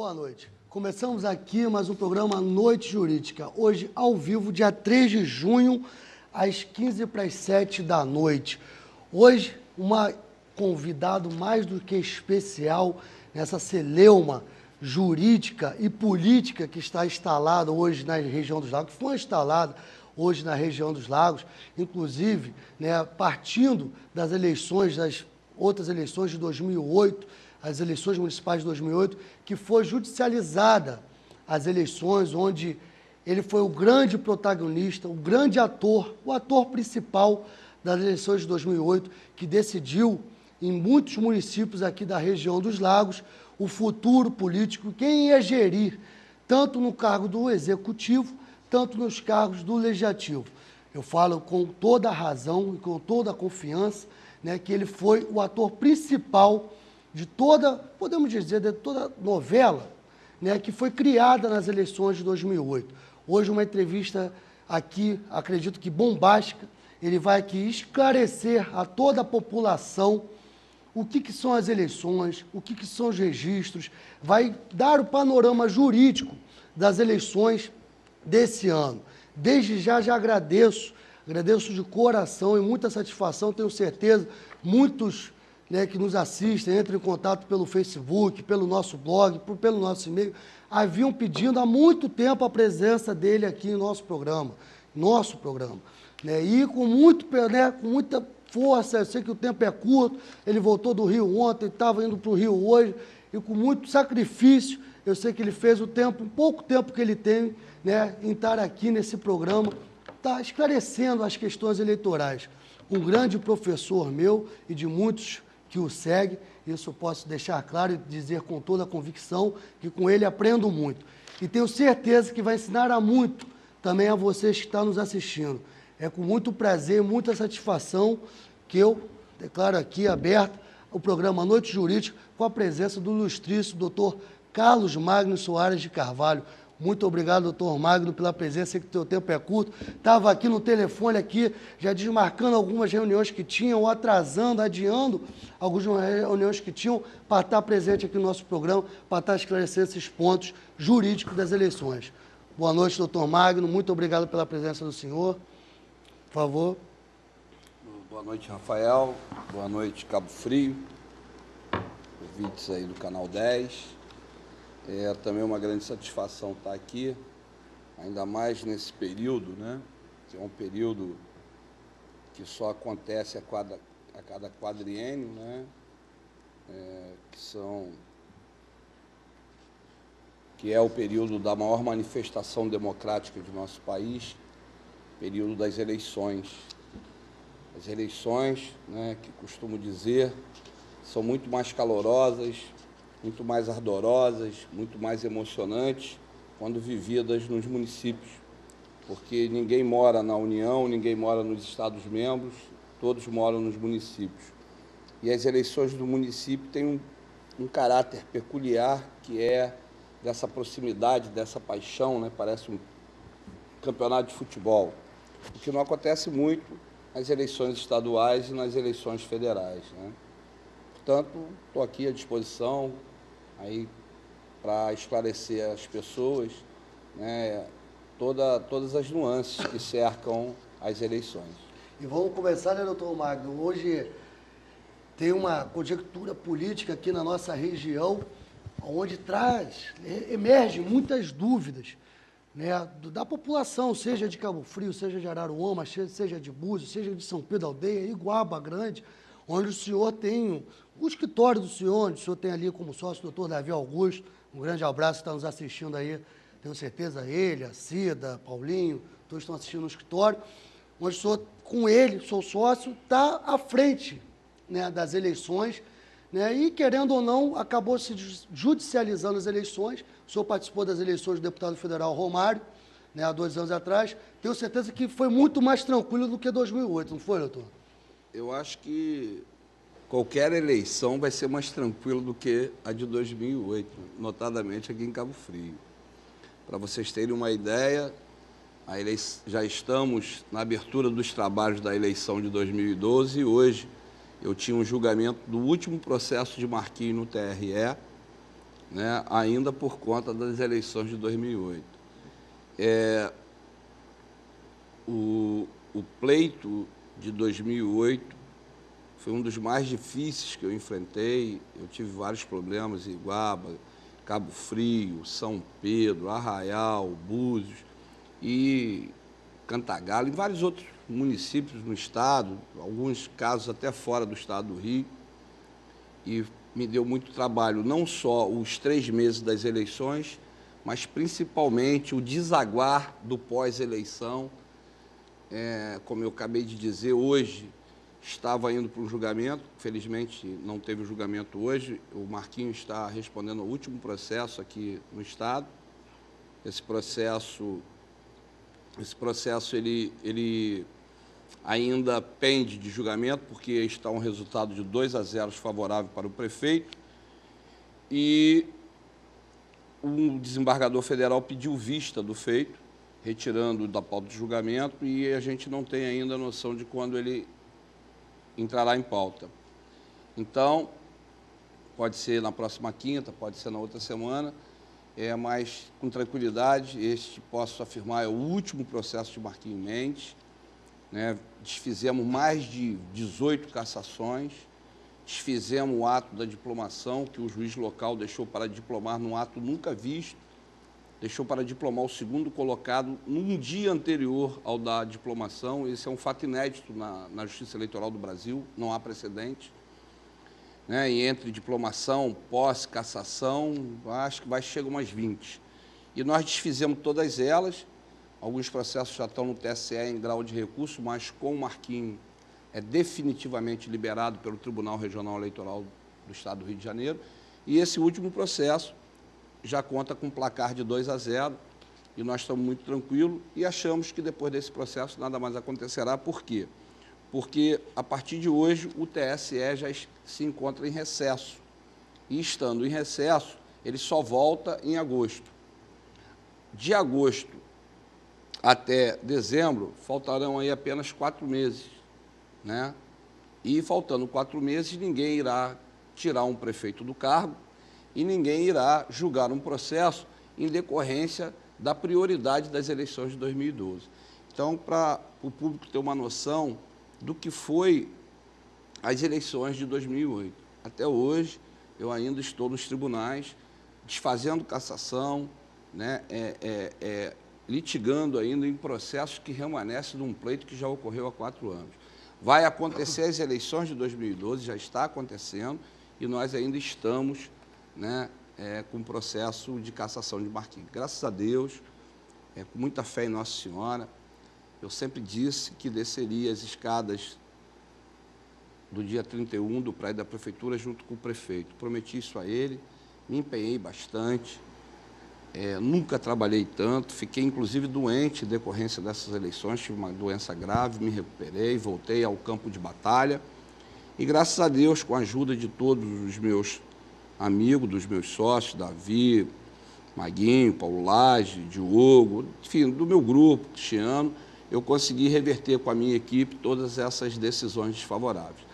Boa noite. Começamos aqui mais um programa Noite Jurídica. Hoje, ao vivo, dia 3 de junho, às 15 para as 7 da noite. Hoje, uma convidado mais do que especial nessa celeuma jurídica e política que está instalada hoje na região dos Lagos, que foi instalada hoje na região dos Lagos, inclusive, né, partindo das eleições, das outras eleições de 2008, as eleições municipais de 2008, que foi judicializada as eleições, onde ele foi o grande protagonista, o grande ator, o ator principal das eleições de 2008, que decidiu, em muitos municípios aqui da região dos Lagos, o futuro político, quem ia gerir, tanto no cargo do Executivo, tanto nos cargos do Legislativo. Eu falo com toda a razão e com toda a confiança, né, que ele foi o ator principal de toda, podemos dizer, de toda novela, né, que foi criada nas eleições de 2008. Hoje, uma entrevista aqui, acredito que bombástica, ele vai aqui esclarecer a toda a população o que são as eleições, o que são os registros, vai dar o panorama jurídico das eleições desse ano. Desde já agradeço de coração e muita satisfação, tenho certeza, muitos, né, que nos assistem, entram em contato pelo Facebook, pelo nosso blog, pelo nosso e-mail, haviam pedindo há muito tempo a presença dele aqui em nosso programa, né, e com muita força, eu sei que o tempo é curto, ele voltou do Rio ontem, estava indo para o Rio hoje, e com muito sacrifício, eu sei que ele fez o tempo, um pouco tempo que ele tem, né, em estar aqui nesse programa, está esclarecendo as questões eleitorais. Um grande professor meu e de muitos que o seguem, isso eu posso deixar claro e dizer com toda a convicção que com ele aprendo muito. E tenho certeza que vai ensinar a muito também a vocês que estão nos assistindo. É com muito prazer e muita satisfação que eu declaro aqui aberto o programa Noite Jurídica com a presença do ilustríssimo doutor Carlos Magno Soares de Carvalho. Muito obrigado, doutor Magno, pela presença, sei que o teu tempo é curto. Estava aqui no telefone, aqui, já desmarcando algumas reuniões que tinham, ou atrasando, adiando algumas reuniões que tinham, para estar presente aqui no nosso programa, para estar esclarecendo esses pontos jurídicos das eleições. Boa noite, doutor Magno, muito obrigado pela presença do senhor. Por favor. Boa noite, Rafael. Boa noite, Cabo Frio. Ouvintes aí do Canal 10. É também uma grande satisfação estar aqui, ainda mais nesse período, né? Que é um período que só acontece a cada quadriênio, né? Que é o período da maior manifestação democrática de nosso país, período das eleições. As eleições, né, que costumo dizer, são muito mais calorosas, muito mais ardorosas, muito mais emocionantes quando vividas nos municípios, porque ninguém mora na União, ninguém mora nos Estados-membros, todos moram nos municípios. E as eleições do município têm um caráter peculiar, que é dessa proximidade, dessa paixão, né? Parece um campeonato de futebol, o que não acontece muito nas eleições estaduais e nas eleições federais, né? Portanto, estou aqui à disposição aí para esclarecer às pessoas, né, todas as nuances que cercam as eleições. E vamos começar, né, doutor Magno? Hoje tem uma conjectura política aqui na nossa região, onde emergem muitas dúvidas, né, da população, seja de Cabo Frio, seja de Araruama, seja de Búzios, seja de São Pedro da Aldeia, Iguaba Grande, onde o senhor tem o escritório do senhor, onde o senhor tem ali como sócio o doutor Davi Augusto, um grande abraço, está nos assistindo aí, tenho certeza, ele, a Cida, Paulinho, todos estão assistindo no escritório, onde o senhor, com ele, sou sócio, está à frente, né, das eleições, né, e, querendo ou não, acabou se judicializando as eleições. O senhor participou das eleições do deputado federal Romário, né, há 2 anos atrás. Tenho certeza que foi muito mais tranquilo do que 2008, não foi, doutor? Eu acho que qualquer eleição vai ser mais tranquila do que a de 2008, notadamente aqui em Cabo Frio. Para vocês terem uma ideia, já estamos na abertura dos trabalhos da eleição de 2012 e hoje eu tinha um julgamento do último processo de Marquinhos no TRE, né, ainda por conta das eleições de 2008. O pleito de 2008 foi um dos mais difíceis que eu enfrentei. Eu tive vários problemas em Iguaba, Cabo Frio, São Pedro, Arraial, Búzios e Cantagalo, e vários outros municípios no estado, alguns casos até fora do estado do Rio. E me deu muito trabalho, não só os 3 meses das eleições, mas principalmente o desaguar do pós-eleição. Como eu acabei de dizer, hoje estava indo para um julgamento, felizmente não teve julgamento hoje, o Marquinhos está respondendo ao último processo aqui no estado. Esse processo ele ainda pende de julgamento, porque está um resultado de 2-0 favorável para o prefeito, e o desembargador federal pediu vista do feito, retirando da pauta de julgamento, e a gente não tem ainda noção de quando ele entrará em pauta. Então, pode ser na próxima quinta, pode ser na outra semana, mas com tranquilidade, este, posso afirmar, é o último processo de Marquinhos Mendes, né? Desfizemos mais de 18 cassações, desfizemos o ato da diplomação, que o juiz local deixou para diplomar num ato nunca visto, deixou para diplomar o segundo colocado num dia anterior ao da diplomação. Esse é um fato inédito na Justiça Eleitoral do Brasil, não há precedente. Né? E entre diplomação, posse, cassação, acho que chega umas 20. E nós desfizemos todas elas. Alguns processos já estão no TSE em grau de recurso, mas com o Marquinhos é definitivamente liberado pelo Tribunal Regional Eleitoral do Estado do Rio de Janeiro. E esse último processo já conta com um placar de 2-0, e nós estamos muito tranquilos e achamos que depois desse processo nada mais acontecerá. Por quê? Porque, a partir de hoje, o TSE já se encontra em recesso. E, estando em recesso, ele só volta em agosto. De agosto até dezembro, faltarão aí apenas 4 meses. Né? E, faltando 4 meses, ninguém irá tirar um prefeito do cargo e ninguém irá julgar um processo em decorrência da prioridade das eleições de 2012. Então, para o público ter uma noção do que foi as eleições de 2008. Até hoje, eu ainda estou nos tribunais, desfazendo cassação, né, litigando ainda em processos que remanescem de um pleito que já ocorreu há 4 anos. Vai acontecer as eleições de 2012, já está acontecendo, e nós ainda estamos, né, com o processo de cassação de Marquinhos. Graças a Deus, com muita fé em Nossa Senhora, eu sempre disse que desceria as escadas do dia 31 do prédio da Prefeitura junto com o prefeito. Prometi isso a ele, me empenhei bastante, nunca trabalhei tanto, fiquei inclusive doente em decorrência dessas eleições, tive uma doença grave, me recuperei, voltei ao campo de batalha e, graças a Deus, com a ajuda de todos os meus amigos, dos meus sócios, Davi, Maguinho, Paulo Lage, Diogo, enfim, do meu grupo, Cristiano, eu consegui reverter com a minha equipe todas essas decisões desfavoráveis.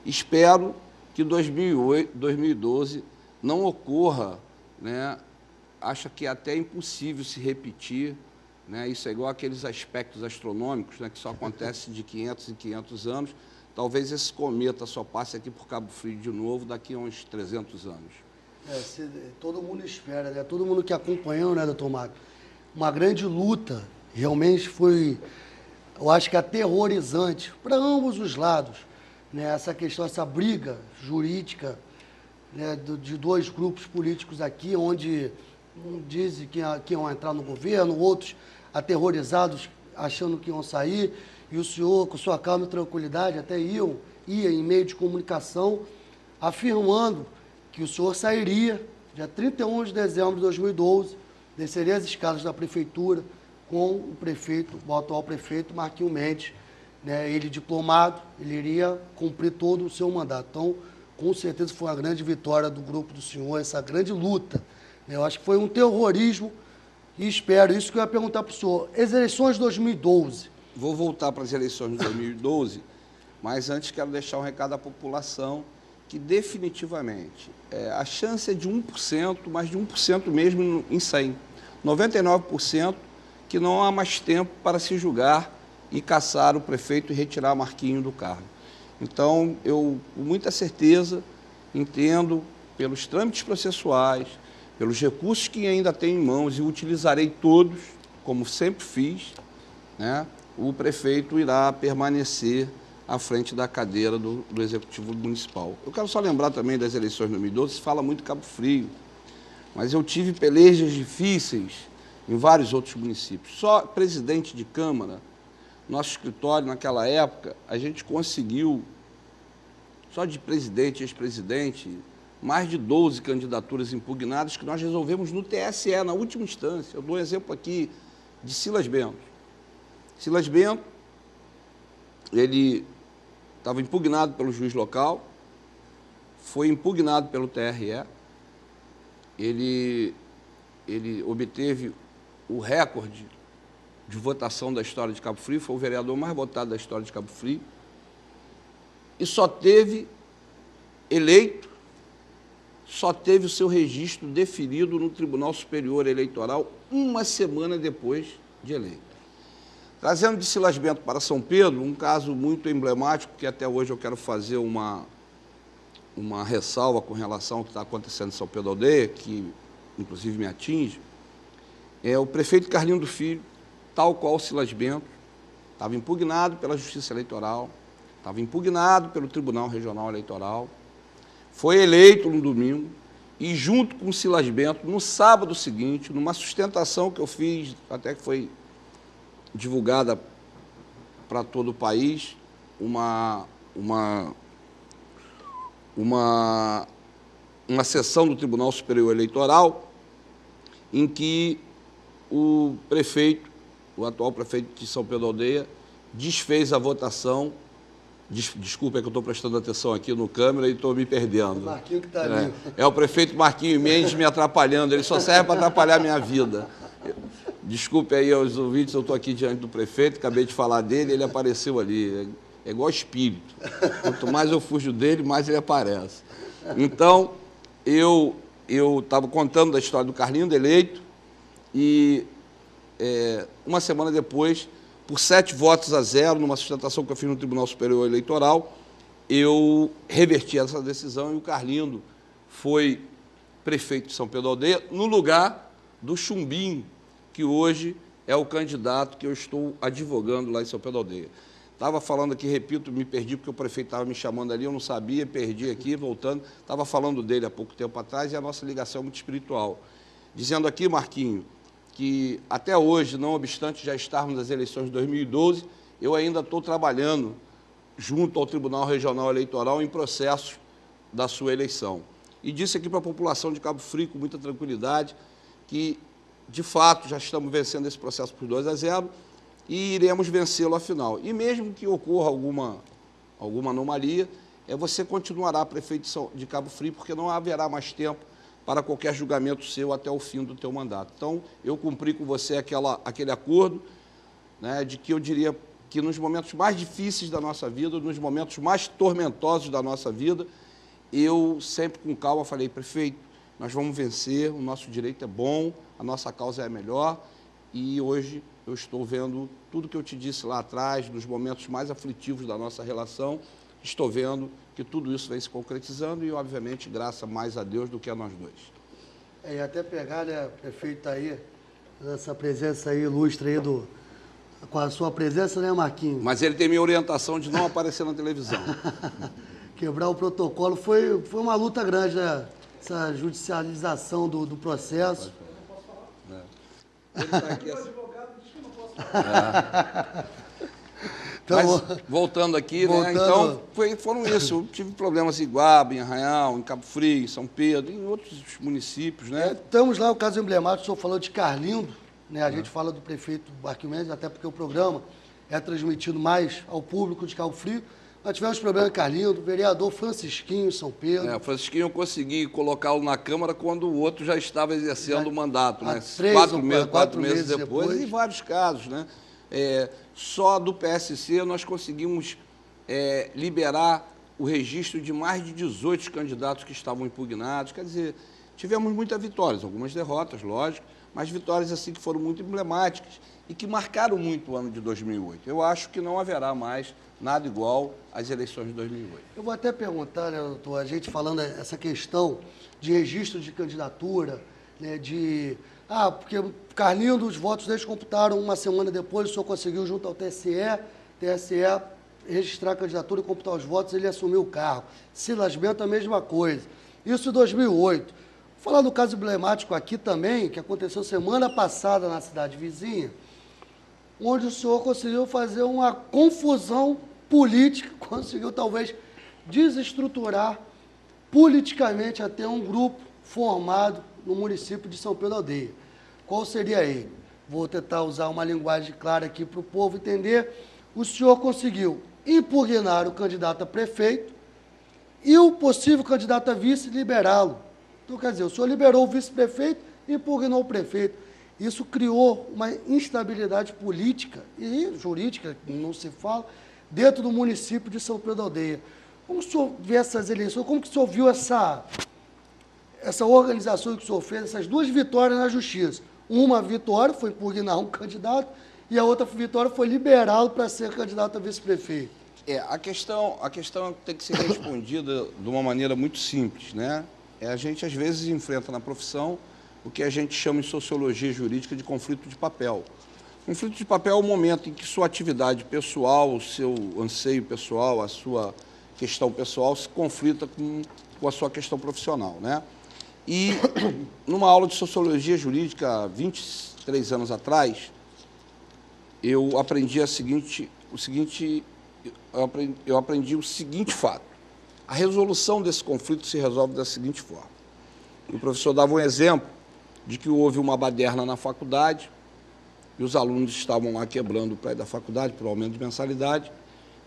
Espero que 2012 não ocorra, né? Acho que é até impossível se repetir, né? Isso é igual aqueles aspectos astronômicos, né, que só acontece de 500 em 500 anos. Talvez esse cometa só passe aqui por Cabo Frio de novo daqui a uns 300 anos. Todo mundo espera, né? Todo mundo que acompanhou, né, doutor Marco? Uma grande luta, realmente foi, eu acho que aterrorizante para ambos os lados, né? Essa questão, essa briga jurídica, né, de 2 grupos políticos aqui, onde dizem que iam entrar no governo, outros aterrorizados, achando que iam sair, e o senhor, com sua calma e tranquilidade, até ia em meio de comunicação, afirmando que o senhor sairia dia 31 de dezembro de 2012, desceria as escadas da prefeitura com o prefeito, o atual prefeito Marquinhos Mendes, né? Ele diplomado, ele iria cumprir todo o seu mandato. Então, com certeza foi uma grande vitória do grupo do senhor, essa grande luta. Eu acho que foi um terrorismo e espero, isso que eu ia perguntar para o senhor, as eleições de 2012. Vou voltar para as eleições de 2012, mas antes quero deixar um recado à população que definitivamente a chance é de 1%, mas de 1% mesmo em 100. 99% que não há mais tempo para se julgar e caçar o prefeito e retirar Marquinho do cargo. Então, eu, com muita certeza, entendo pelos trâmites processuais, pelos recursos que ainda tenho em mãos e utilizarei todos, como sempre fiz, né, o prefeito irá permanecer à frente da cadeira do Executivo Municipal. Eu quero só lembrar também das eleições de 2012, se fala muito Cabo Frio, mas eu tive pelejas difíceis em vários outros municípios. Só presidente de Câmara, nosso escritório naquela época, a gente conseguiu, só de presidente e ex-presidente, mais de 12 candidaturas impugnadas que nós resolvemos no TSE, na última instância. Eu dou um exemplo aqui de Silas Bento. Silas Bento, ele estava impugnado pelo juiz local, foi impugnado pelo TRE, ele obteve o recorde de votação da história de Cabo Frio, foi o vereador mais votado da história de Cabo Frio, e só teve eleito, só teve o seu registro deferido no Tribunal Superior Eleitoral uma semana depois de eleito. Trazendo de Silas Bento para São Pedro, um caso muito emblemático, que até hoje eu quero fazer uma ressalva com relação ao que está acontecendo em São Pedro Aldeia, que inclusive me atinge, é o prefeito Carlinho do Filho, tal qual Silas Bento, estava impugnado pela Justiça Eleitoral, estava impugnado pelo Tribunal Regional Eleitoral, foi eleito no domingo e junto com Silas Bento, no sábado seguinte, numa sustentação que eu fiz, até que foi divulgada para todo o país, uma sessão do Tribunal Superior Eleitoral em que o prefeito, o atual prefeito de São Pedro Aldeia, desfez a votação. Desculpa, é que eu estou prestando atenção aqui no câmera e estou me perdendo. O Marquinho que está ali. É o prefeito Marquinho Mendes me atrapalhando, ele só serve para atrapalhar a minha vida. Desculpe aí aos ouvintes, eu estou aqui diante do prefeito, acabei de falar dele, ele apareceu ali. É igual espírito. Quanto mais eu fujo dele, mais ele aparece. Então, eu estava contando da história do Carlinho eleito e uma semana depois, por 7-0, numa sustentação que eu fiz no Tribunal Superior Eleitoral, eu reverti essa decisão e o Carlindo foi prefeito de São Pedro Aldeia, no lugar do Chumbinho, que hoje é o candidato que eu estou advogando lá em São Pedro Aldeia. Estava falando aqui, repito, me perdi porque o prefeito estava me chamando ali, eu não sabia, perdi aqui, voltando. Estava falando dele há pouco tempo atrás e a nossa ligação é muito espiritual. Dizendo aqui, Marquinho, que até hoje, não obstante já estarmos nas eleições de 2012, eu ainda estou trabalhando junto ao Tribunal Regional Eleitoral em processo da sua eleição. E disse aqui para a população de Cabo Frio, com muita tranquilidade, que, de fato, já estamos vencendo esse processo por 2-0 e iremos vencê-lo afinal. E mesmo que ocorra alguma anomalia, você continuará prefeito de Cabo Frio, porque não haverá mais tempo para qualquer julgamento seu até o fim do teu mandato. Então, eu cumpri com você aquele acordo, né, de que eu diria que nos momentos mais difíceis da nossa vida, nos momentos mais tormentosos da nossa vida, eu sempre com calma falei, prefeito, nós vamos vencer, o nosso direito é bom, a nossa causa é a melhor e hoje eu estou vendo tudo que eu te disse lá atrás, nos momentos mais aflitivos da nossa relação, estou vendo que tudo isso vem se concretizando e, obviamente, graças mais a Deus do que a nós dois. E até pegar, né, prefeito, aí, essa presença aí ilustre aí com a sua presença, né, Marquinhos? Mas ele tem minha orientação de não aparecer na televisão. Quebrar o protocolo foi uma luta grande, né? Essa judicialização do processo. Ele está aqui assim. Então, mas, voltando aqui, né? Então, foram isso. Eu tive problemas em Iguaba, em Arraial, em Cabo Frio, em São Pedro, em outros municípios, né? Estamos lá, o caso emblemático, o senhor falou de Carlindo, né? A gente fala do prefeito Marquinho Mendes, até porque o programa é transmitido mais ao público de Cabo Frio. Nós tivemos problemas com Carlindo, vereador Francisquinho, São Pedro. O Francisquinho eu consegui colocá-lo na Câmara quando o outro já estava exercendo o mandato, né? 4 meses depois, e vários casos, né? Só do PSC nós conseguimos liberar o registro de mais de 18 candidatos que estavam impugnados. Quer dizer, tivemos muitas vitórias, algumas derrotas, lógico, mas vitórias assim que foram muito emblemáticas e que marcaram muito o ano de 2008. Eu acho que não haverá mais nada igual às eleições de 2008. Eu vou até perguntar, né, doutor, a gente falando essa questão de registro de candidatura, né, porque Carlinhos, os votos deles computaram uma semana depois, o senhor conseguiu junto ao TSE registrar a candidatura e computar os votos, ele assumiu o cargo. Silas Bento, a mesma coisa. Isso em 2008. Vou falar do caso emblemático aqui também, que aconteceu semana passada na cidade vizinha, onde o senhor conseguiu fazer uma confusão política, conseguiu talvez desestruturar politicamente até um grupo formado no município de São Pedro da Aldeia. Qual seria ele? Vou tentar usar uma linguagem clara aqui para o povo entender. O senhor conseguiu impugnar o candidato a prefeito e o possível candidato a vice liberá-lo. Então, quer dizer, o senhor liberou o vice-prefeito e impugnou o prefeito. Isso criou uma instabilidade política e jurídica, não se fala, dentro do município de São Pedro da Aldeia. Como o senhor vê essas eleições? Como que o senhor viu essa organização que o senhor fez, essas duas vitórias na justiça? Uma vitória foi impugnar um candidato e a outra vitória foi liberá-lo para ser candidato a vice-prefeito. A questão tem que ser respondida de uma maneira muito simples, né? A gente, às vezes, enfrenta na profissão o que a gente chama em sociologia jurídica de conflito de papel. Conflito de papel é o momento em que sua atividade pessoal, o seu anseio pessoal, a sua questão pessoal se conflita com a sua questão profissional, né? E numa aula de sociologia jurídica, 23 anos atrás, eu aprendi o seguinte fato. A resolução desse conflito se resolve da seguinte forma. O professor dava um exemplo de que houve uma baderna na faculdade e os alunos estavam lá quebrando o prédio da faculdade por aumento de mensalidade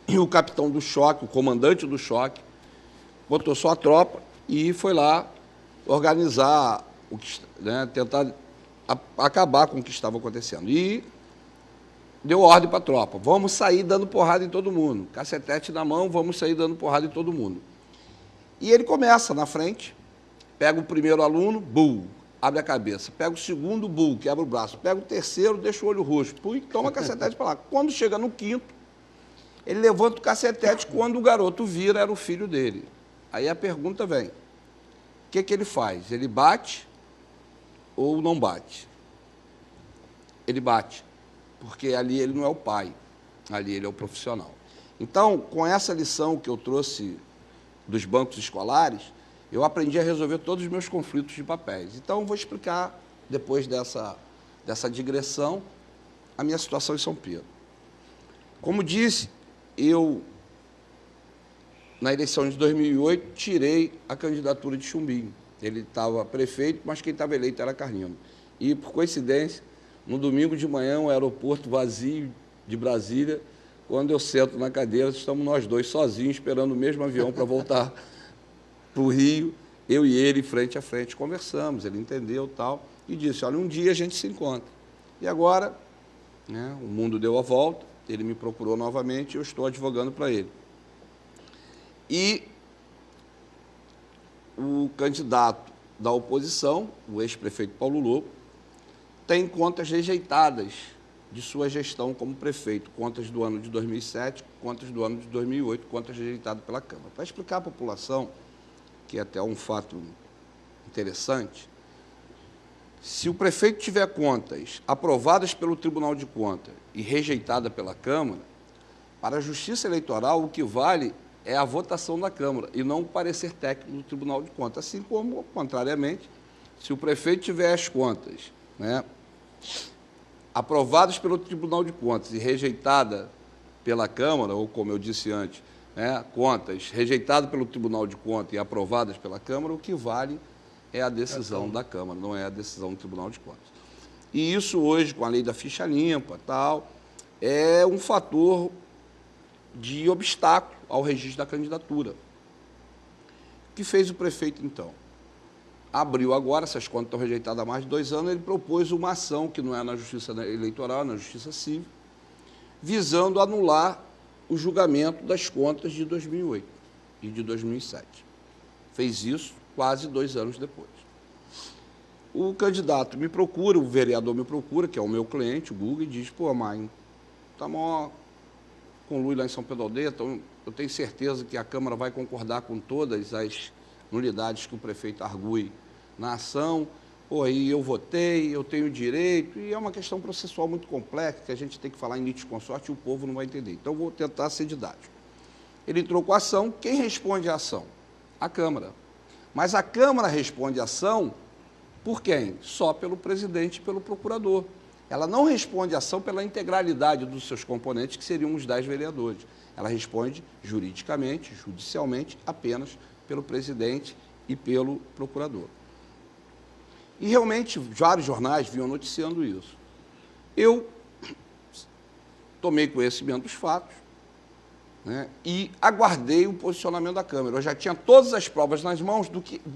e o capitão do choque, o comandante do choque, botou sua tropa e foi lá organizar, tentar acabar com o que estava acontecendo. E deu ordem para a tropa, vamos sair dando porrada em todo mundo, cacetete na mão, vamos sair dando porrada em todo mundo. E ele começa na frente, pega o primeiro aluno, abre a cabeça, pega o segundo, quebra o braço, pega o terceiro, deixa o olho roxo, e toma cacetete para lá. Quando chega no quinto, ele levanta o cacetete, quando o garoto vira, era o filho dele. Aí a pergunta vem, o que ele faz? Ele bate ou não bate? Ele bate, porque ali ele não é o pai, ali ele é o profissional. Então, com essa lição que eu trouxe dos bancos escolares, eu aprendi a resolver todos os meus conflitos de papéis. Então, vou explicar, depois dessa digressão, a minha situação em São Pedro. Como disse, eu, na eleição de 2008, tirei a candidatura de Chumbinho. Ele estava prefeito, mas quem estava eleito era Carlinhos. E, por coincidência, no domingo de manhã, um aeroporto vazio de Brasília, quando eu sento na cadeira, estamos nós dois sozinhos, esperando o mesmo avião para voltar para o Rio, eu e ele, frente a frente, conversamos, ele entendeu tal, e disse, olha, um dia a gente se encontra. E agora, o mundo deu a volta, ele me procurou novamente e eu estou advogando para ele. E o candidato da oposição, o ex-prefeito Paulo Lobo, tem contas rejeitadas de sua gestão como prefeito, contas do ano de 2007, contas do ano de 2008, contas rejeitadas pela Câmara. Para explicar à população, que é até um fato interessante, se o prefeito tiver contas aprovadas pelo Tribunal de Contas e rejeitadas pela Câmara, para a Justiça Eleitoral o que vale é a votação da Câmara e não o parecer técnico do Tribunal de Contas. Assim como, contrariamente, se o prefeito tiver as contas aprovadas pelo Tribunal de Contas e rejeitadas pela Câmara, ou como eu disse antes, contas rejeitadas pelo Tribunal de Contas e aprovadas pela Câmara, o que vale é a decisão da Câmara, não é a decisão do Tribunal de Contas. E isso hoje, com a lei da ficha limpa, é um fator de obstáculo ao registro da candidatura. O que fez o prefeito, então? Abriu agora, essas contas estão rejeitadas há mais de 2 anos, ele propôs uma ação, que não é na Justiça Eleitoral, é na Justiça Civil, visando anular o julgamento das contas de 2008. e de 2007. Fez isso quase 2 anos depois. O candidato me procura, o vereador me procura, que é o meu cliente, o Guga, e diz, pô, mãe, está maior conluio lá em São Pedro da Aldeia, então eu tenho certeza que a Câmara vai concordar com todas as nulidades que o prefeito argui na ação. Pô, aí eu votei, eu tenho direito, e é uma questão processual muito complexa, que a gente tem que falar em litisconsorte e o povo não vai entender. Então, eu vou tentar ser didático. Ele entrou com a ação, quem responde à ação? A Câmara. Mas a Câmara responde à ação por quem? Só pelo presidente e pelo procurador. Ela não responde à ação pela integralidade dos seus componentes, que seriam os 10 vereadores. Ela responde juridicamente, judicialmente, apenas pelo presidente e pelo procurador. E realmente vários jornais vinham noticiando isso. Eu tomei conhecimento dos fatos, né, e aguardei o posicionamento da Câmara. Eu já tinha todas as provas nas mãos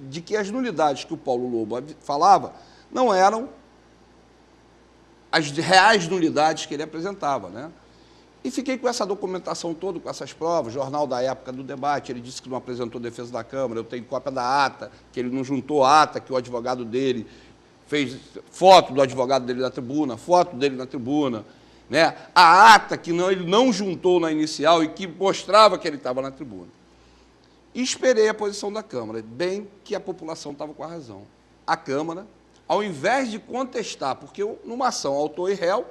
de que as nulidades que o Paulo Lobo falava não eram as reais nulidades que ele apresentava, né? E fiquei com essa documentação toda, com essas provas, jornal da época do debate, ele disse que não apresentou defesa da Câmara, eu tenho cópia da ata, que ele não juntou a ata, que o advogado dele fez foto do advogado dele na tribuna, foto dele na tribuna, né? A ata que ele não juntou na inicial e que mostrava que ele estava na tribuna. E esperei a posição da Câmara, bem que a população estava com a razão. A Câmara, ao invés de contestar, porque numa ação autor e réu,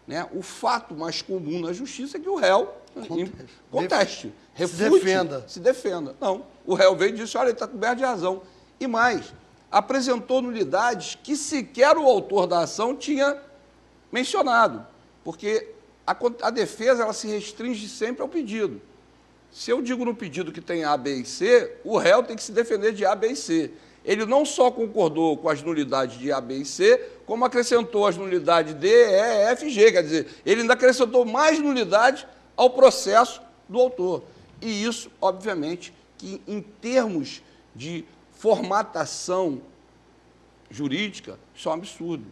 né, o fato mais comum na justiça é que o réu conteste, refute, se defenda. Não, o réu veio e disse, olha, ele está coberto de razão. E mais, apresentou nulidades que sequer o autor da ação tinha mencionado, porque a defesa ela se restringe sempre ao pedido. Se eu digo no pedido que tem A, B e C, o réu tem que se defender de A, B e C. Ele não só concordou com as nulidades de A, B e C, como acrescentou as nulidades D, E, F e G. Quer dizer, ele ainda acrescentou mais nulidades ao processo do autor. E isso, obviamente, que em termos de formatação jurídica, isso é um absurdo.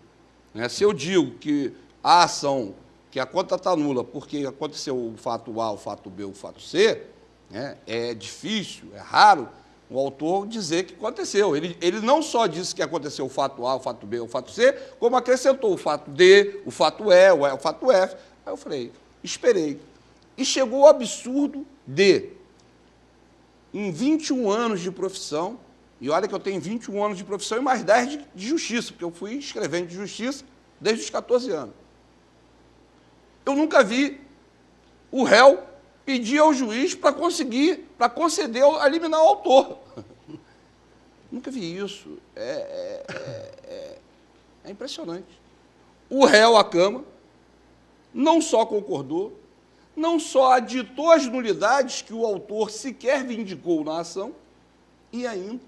Né? Se eu digo que a ação, que a conta está nula porque aconteceu o fato A, o fato B, o fato C, né, é difícil, é raro, o autor dizer que aconteceu. Ele não só disse que aconteceu o fato A, o fato B, o fato C, como acrescentou o fato D, o fato E, o fato F. Aí eu falei, esperei. E chegou o absurdo de, em 21 anos de profissão, e olha que eu tenho 21 anos de profissão e mais 10 de justiça, porque eu fui escrevendo de justiça desde os 14 anos. Eu nunca vi o réu pedir ao juiz para conceder, eliminar o autor. Nunca vi isso. É impressionante. O réu, a Câmara, não só concordou, não só aditou as nulidades que o autor sequer vindicou na ação, e ainda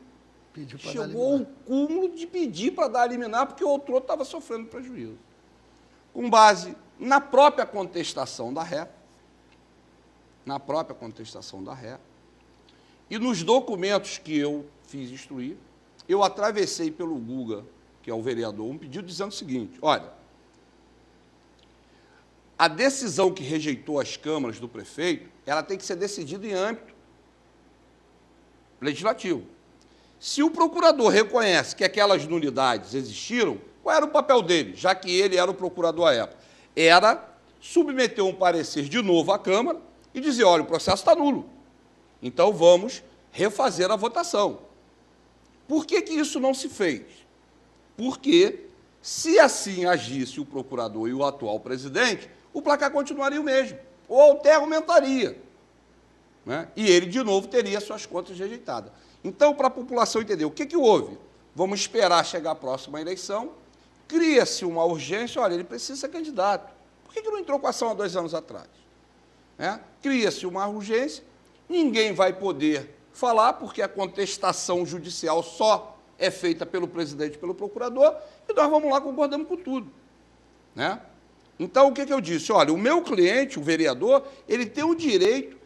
chegou ao cúmulo de pedir para dar a liminar, porque o autor estava sofrendo prejuízo. Com base na própria contestação da ré, e nos documentos que eu fiz instruir, eu atravessei pelo Guga, que é o vereador, um pedido dizendo o seguinte, olha, a decisão que rejeitou as câmaras do prefeito, ela tem que ser decidida em âmbito legislativo. Se o procurador reconhece que aquelas nulidades existiram, qual era o papel dele, já que ele era o procurador à época? Era submeter um parecer de novo à Câmara e dizer, olha, o processo está nulo, então vamos refazer a votação. Por que isso não se fez? Porque, se assim agisse o procurador e o atual presidente, o placar continuaria o mesmo, ou até aumentaria, né? E ele, de novo, teria suas contas rejeitadas. Então, para a população entender o que houve, vamos esperar chegar a próxima eleição, cria-se uma urgência, olha, ele precisa ser candidato. Por que não entrou com a ação há 2 anos atrás? Cria-se uma urgência, ninguém vai poder falar, porque a contestação judicial só é feita pelo presidente e pelo procurador, e nós vamos lá, concordamos com tudo. Né? Então, o que eu disse? Olha, o meu cliente, o vereador, ele tem o direito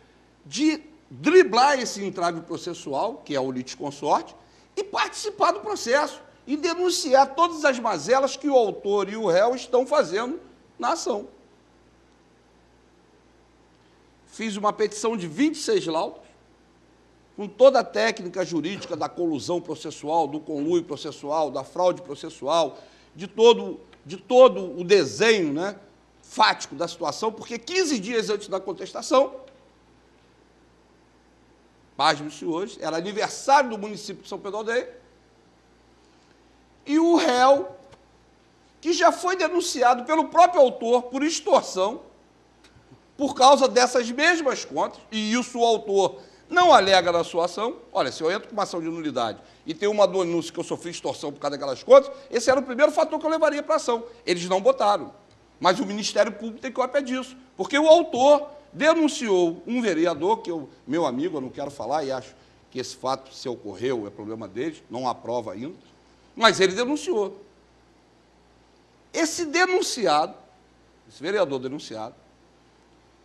de driblar esse entrave processual, que é o litisconsorte, e participar do processo, e denunciar todas as mazelas que o autor e o réu estão fazendo na ação. Fiz uma petição de 26 laudos, com toda a técnica jurídica da colusão processual, do conluio processual, da fraude processual, de todo o desenho, né, fático da situação, porque 15 dias antes da contestação, pasmem-se hoje, era aniversário do município de São Pedro da Aldeia, e o réu, que já foi denunciado pelo próprio autor por extorsão, por causa dessas mesmas contas, e isso o autor não alega na sua ação. Olha, se eu entro com uma ação de nulidade e tem uma denúncia que eu sofri extorsão por causa daquelas contas, esse era o primeiro fator que eu levaria para a ação. Eles não botaram. Mas o Ministério Público tem cópia disso, porque o autor denunciou um vereador, que eu, meu amigo, eu não quero falar, e acho que esse fato, se ocorreu, é problema deles, não há prova ainda, mas ele denunciou. Esse denunciado, esse vereador denunciado,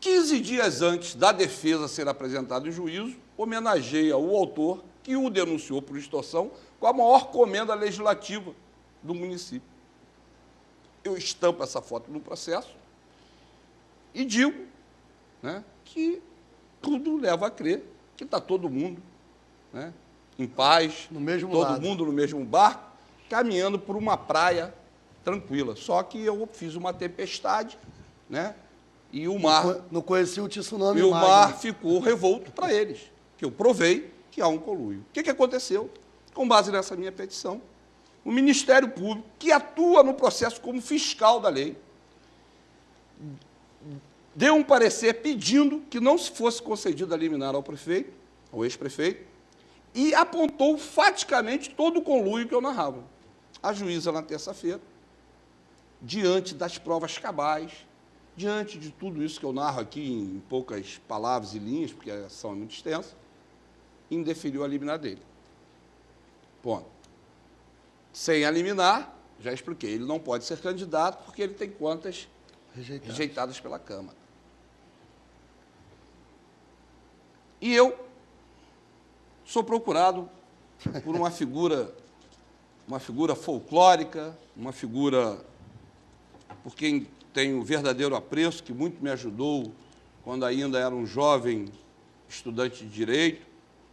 15 dias antes da defesa ser apresentada em juízo, homenageia o autor que o denunciou por extorsão com a maior comenda legislativa do município. Eu estampo essa foto no processo e digo, né, que tudo leva a crer que está todo mundo, né, em paz, no mesmo todo lado. mundo no mesmo barco, caminhando por uma praia tranquila. Só que eu fiz uma tempestade, né, e o mar... Não conhecia o tsunami. E o mar ficou revolto para eles, que eu provei que há um conluio. O que aconteceu? Com base nessa minha petição, o Ministério Público, que atua no processo como fiscal da lei, deu um parecer pedindo que não se fosse concedida a liminar ao prefeito, ao ex-prefeito, e apontou faticamente todo o conluio que eu narrava. A juíza, na terça-feira, diante das provas cabais, diante de tudo isso que eu narro aqui em poucas palavras e linhas, porque a ação é muito extensa, indeferiu a liminar dele. Ponto. Sem a liminar, já expliquei, ele não pode ser candidato porque ele tem contas rejeitadas pela Câmara. E eu sou procurado por uma figura folclórica, uma figura por quem tenho verdadeiro apreço, que muito me ajudou quando ainda era um jovem estudante de Direito.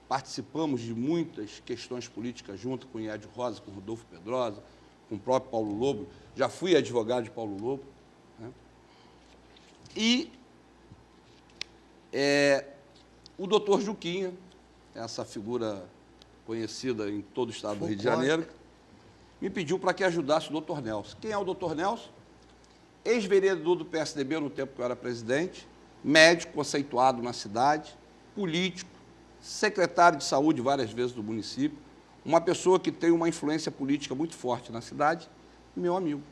Participamos de muitas questões políticas junto com o Ied Rosa, com o Rodolfo Pedrosa, com o próprio Paulo Lobo. Já fui advogado de Paulo Lobo, né? E o doutor Juquinha, essa figura conhecida em todo o estado do Rio de Janeiro, me pediu para que ajudasse o doutor Nelson. Quem é o doutor Nelson? Ex-vereador do PSDB no tempo que eu era presidente, médico conceituado na cidade, político, secretário de saúde várias vezes do município, uma pessoa que tem uma influência política muito forte na cidade, meu amigo.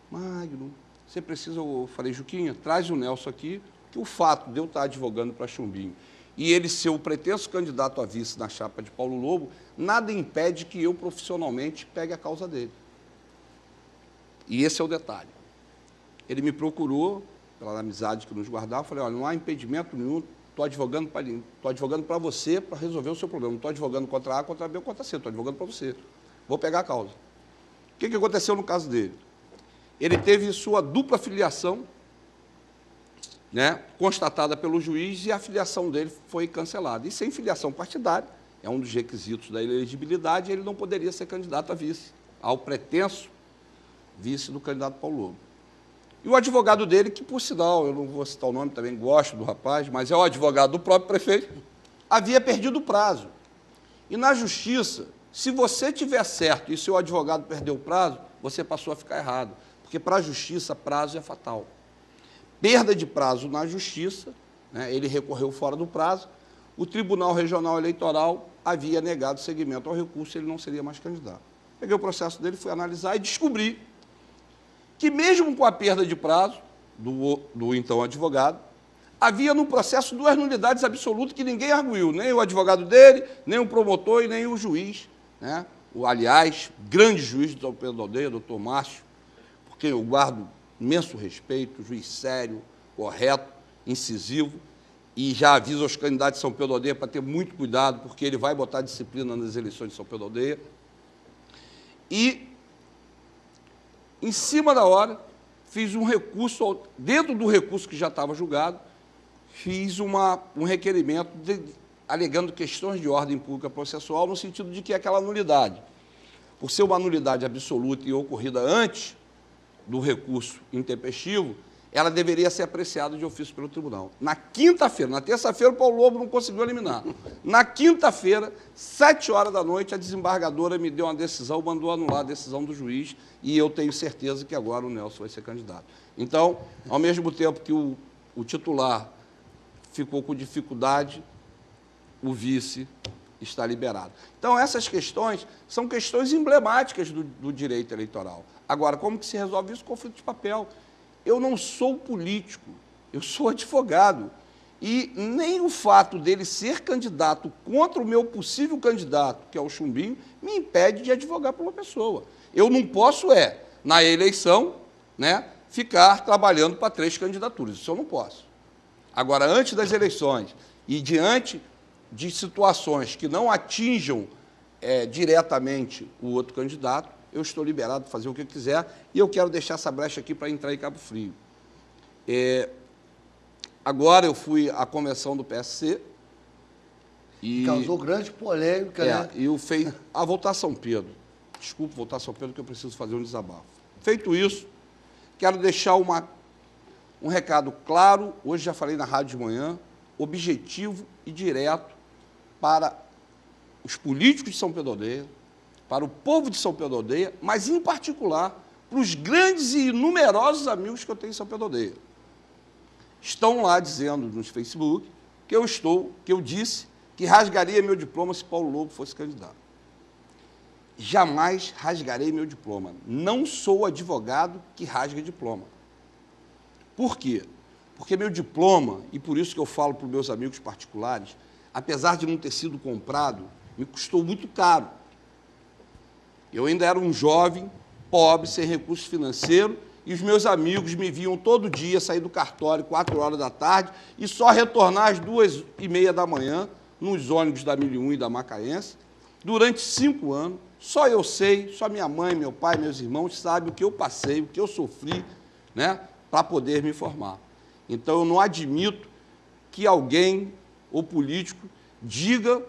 Magno, você precisa, eu falei, Juquinha, traz o Nelson aqui, que o fato de eu estar advogando para Chumbinho e ele ser o pretenso candidato a vice na chapa de Paulo Lobo, nada impede que eu profissionalmente pegue a causa dele. E esse é o detalhe. Ele me procurou, pela amizade que nos guardava, eu falei, olha, não há impedimento nenhum, estou advogando para você para resolver o seu problema. Não estou advogando contra A, contra B ou contra C, estou advogando para você. Vou pegar a causa. O que aconteceu no caso dele? Ele teve sua dupla filiação, né, constatada pelo juiz, e a filiação dele foi cancelada. E sem filiação partidária, é um dos requisitos da elegibilidade, ele não poderia ser candidato a vice, ao pretenso vice do candidato Paulo Lobo. E o advogado dele, que, por sinal, eu não vou citar o nome, também gosto do rapaz, mas é o advogado do próprio prefeito, havia perdido o prazo. E na justiça, se você tiver certo e seu advogado perdeu o prazo, você passou a ficar errado, porque para a justiça prazo é fatal. Perda de prazo na justiça, né, ele recorreu fora do prazo, o Tribunal Regional Eleitoral havia negado seguimento ao recurso e ele não seria mais candidato. Peguei o processo dele, fui analisar e descobri que mesmo com a perda de prazo do então advogado, havia no processo duas nulidades absolutas que ninguém arguiu, nem o advogado dele, nem o promotor e nem o juiz, né? Aliás, grande juiz de São Pedro da Aldeia, doutor Márcio, por quem eu guardo imenso respeito, juiz sério, correto, incisivo, e já aviso aos candidatos de São Pedro da Aldeia para ter muito cuidado, porque ele vai botar disciplina nas eleições de São Pedro da Aldeia. E, em cima da hora, fiz um recurso, dentro do recurso que já estava julgado, fiz um requerimento alegando questões de ordem pública processual, no sentido de que aquela nulidade, por ser uma nulidade absoluta e ocorrida antes do recurso intempestivo, ela deveria ser apreciada de ofício pelo tribunal. Na quinta-feira, na terça-feira, o Paulo Lobo não conseguiu eliminar. Na quinta-feira, 7h da noite, a desembargadora me deu uma decisão, mandou anular a decisão do juiz, e eu tenho certeza que agora o Nelson vai ser candidato. Então, ao mesmo tempo que o titular ficou com dificuldade, o vice está liberado. Então, essas questões são questões emblemáticas do direito eleitoral. Agora, como que se resolve isso? Conflito de papel. Eu não sou político, eu sou advogado. E nem o fato dele ser candidato contra o meu possível candidato, que é o Chumbinho, me impede de advogar por uma pessoa. Eu não posso, na eleição, né, ficar trabalhando para 3 candidaturas. Isso eu não posso. Agora, antes das eleições e diante de situações que não atinjam diretamente o outro candidato, eu estou liberado para fazer o que eu quiser, e eu quero deixar essa brecha aqui para entrar em Cabo Frio. Agora eu fui à convenção do PSC e... Causou grande polêmica, né? E eu fui voltar a São Pedro. Desculpe voltar a São Pedro, que eu preciso fazer um desabafo. Feito isso, quero deixar um recado claro, hoje já falei na rádio de manhã, objetivo e direto para os políticos de São Pedro da Aldeia, para o povo de São Pedro da Aldeia, mas, em particular, para os grandes e numerosos amigos que eu tenho em São Pedro da Aldeia. Estão lá dizendo nos Facebook que eu disse que rasgaria meu diploma se Paulo Lobo fosse candidato. Jamais rasgarei meu diploma. Não sou advogado que rasga diploma. Por quê? Porque meu diploma, e por isso que eu falo para os meus amigos particulares, apesar de não ter sido comprado, me custou muito caro. Eu ainda era um jovem, pobre, sem recurso financeiro, e os meus amigos me viam todo dia sair do cartório 4h da tarde e só retornar às 2h30 da manhã, nos ônibus da 1001 e da Macaense, durante 5 anos. Só eu sei, só minha mãe, meu pai, meus irmãos sabem o que eu passei, o que eu sofri, né, para poder me formar. Então, eu não admito que alguém, ou político, diga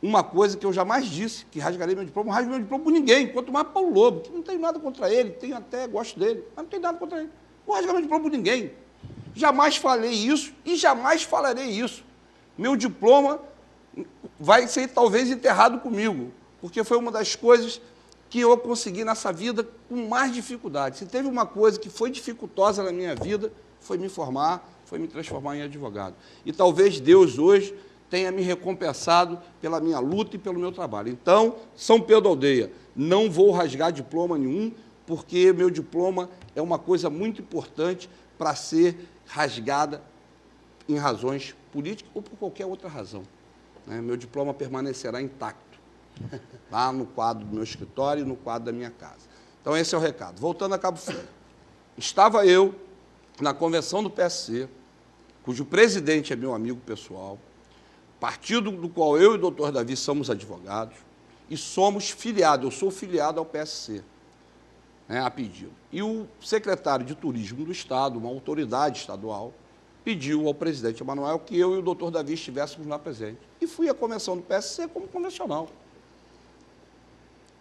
uma coisa que eu jamais disse, que rasgarei meu diploma. Não rasgo meu diploma por ninguém, quanto mais Paulo Lobo, que não tenho nada contra ele, tenho até gosto dele, mas não tenho nada contra ele. Não rasgar meu diploma por ninguém. Jamais falei isso e jamais falarei isso. Meu diploma vai ser talvez enterrado comigo, porque foi uma das coisas que eu consegui nessa vida com mais dificuldade. Se teve uma coisa que foi dificultosa na minha vida, foi me formar, foi me transformar em advogado. E talvez Deus hoje tenha me recompensado pela minha luta e pelo meu trabalho. Então, São Pedro da Aldeia, não vou rasgar diploma nenhum, porque meu diploma é uma coisa muito importante para ser rasgada em razões políticas ou por qualquer outra razão. Meu diploma permanecerá intacto, lá no quadro do meu escritório e no quadro da minha casa. Então, esse é o recado. Voltando a Cabo Frio. Estava eu na convenção do PSC, cujo presidente é meu amigo pessoal, partido do qual eu e o doutor Davi somos advogados, e somos filiados, eu sou filiado ao PSC, a pedido. E o secretário de Turismo do Estado, uma autoridade estadual, pediu ao presidente Emanuel que eu e o doutor Davi estivéssemos lá presentes. E fui à convenção do PSC como convencional.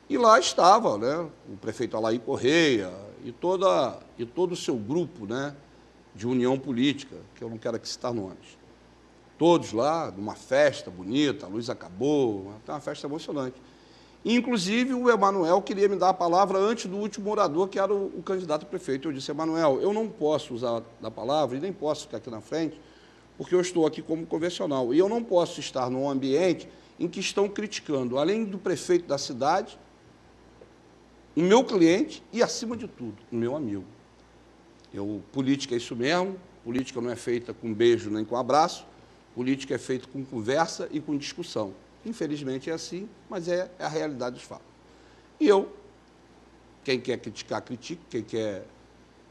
E lá estava, o prefeito Alair Correia e todo o seu grupo, de união política, que eu não quero aqui citar nomes. Todos lá, numa festa bonita, a luz acabou, uma festa emocionante. E, inclusive, o Emanuel queria me dar a palavra antes do último orador, que era o candidato a prefeito. Eu disse, Emanuel, eu não posso usar da palavra e nem posso ficar aqui na frente, porque eu estou aqui como convencional. E eu não posso estar num ambiente em que estão criticando, além do prefeito da cidade, o meu cliente e, acima de tudo, o meu amigo. Política é isso mesmo, política não é feita com beijo nem com abraço, política é feita com conversa e com discussão. Infelizmente é assim, mas é a realidade dos fatos. E quem quer criticar, critique, quem quer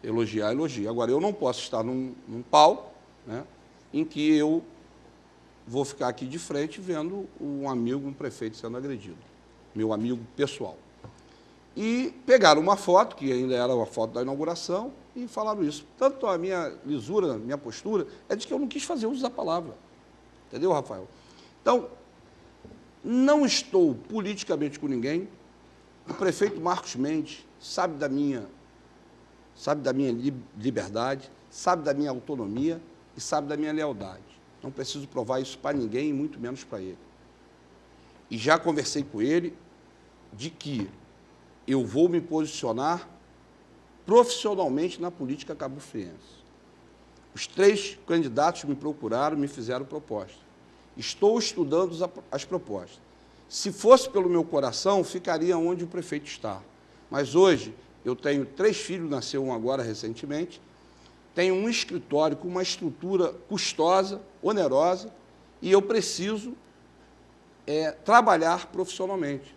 elogiar, elogia. Agora, eu não posso estar num palco, em que eu vou ficar aqui de frente vendo um amigo, um prefeito sendo agredido. Meu amigo pessoal. E pegaram uma foto, que ainda era uma foto da inauguração, e falaram isso. Tanto a minha lisura, minha postura, é de que eu não quis fazer uso da palavra. Entendeu, Rafael? Então, não estou politicamente com ninguém. O prefeito Marcos Mendes sabe da minha liberdade, sabe da minha autonomia e sabe da minha lealdade. Não preciso provar isso para ninguém, muito menos para ele. E já conversei com ele de que eu vou me posicionar profissionalmente na política cabo-friense. Os 3 candidatos me procuraram, me fizeram proposta. Estou estudando as propostas. Se fosse pelo meu coração, ficaria onde o prefeito está. Mas hoje eu tenho 3 filhos, nasceu um agora recentemente, tenho um escritório com uma estrutura custosa, onerosa, e eu preciso trabalhar profissionalmente.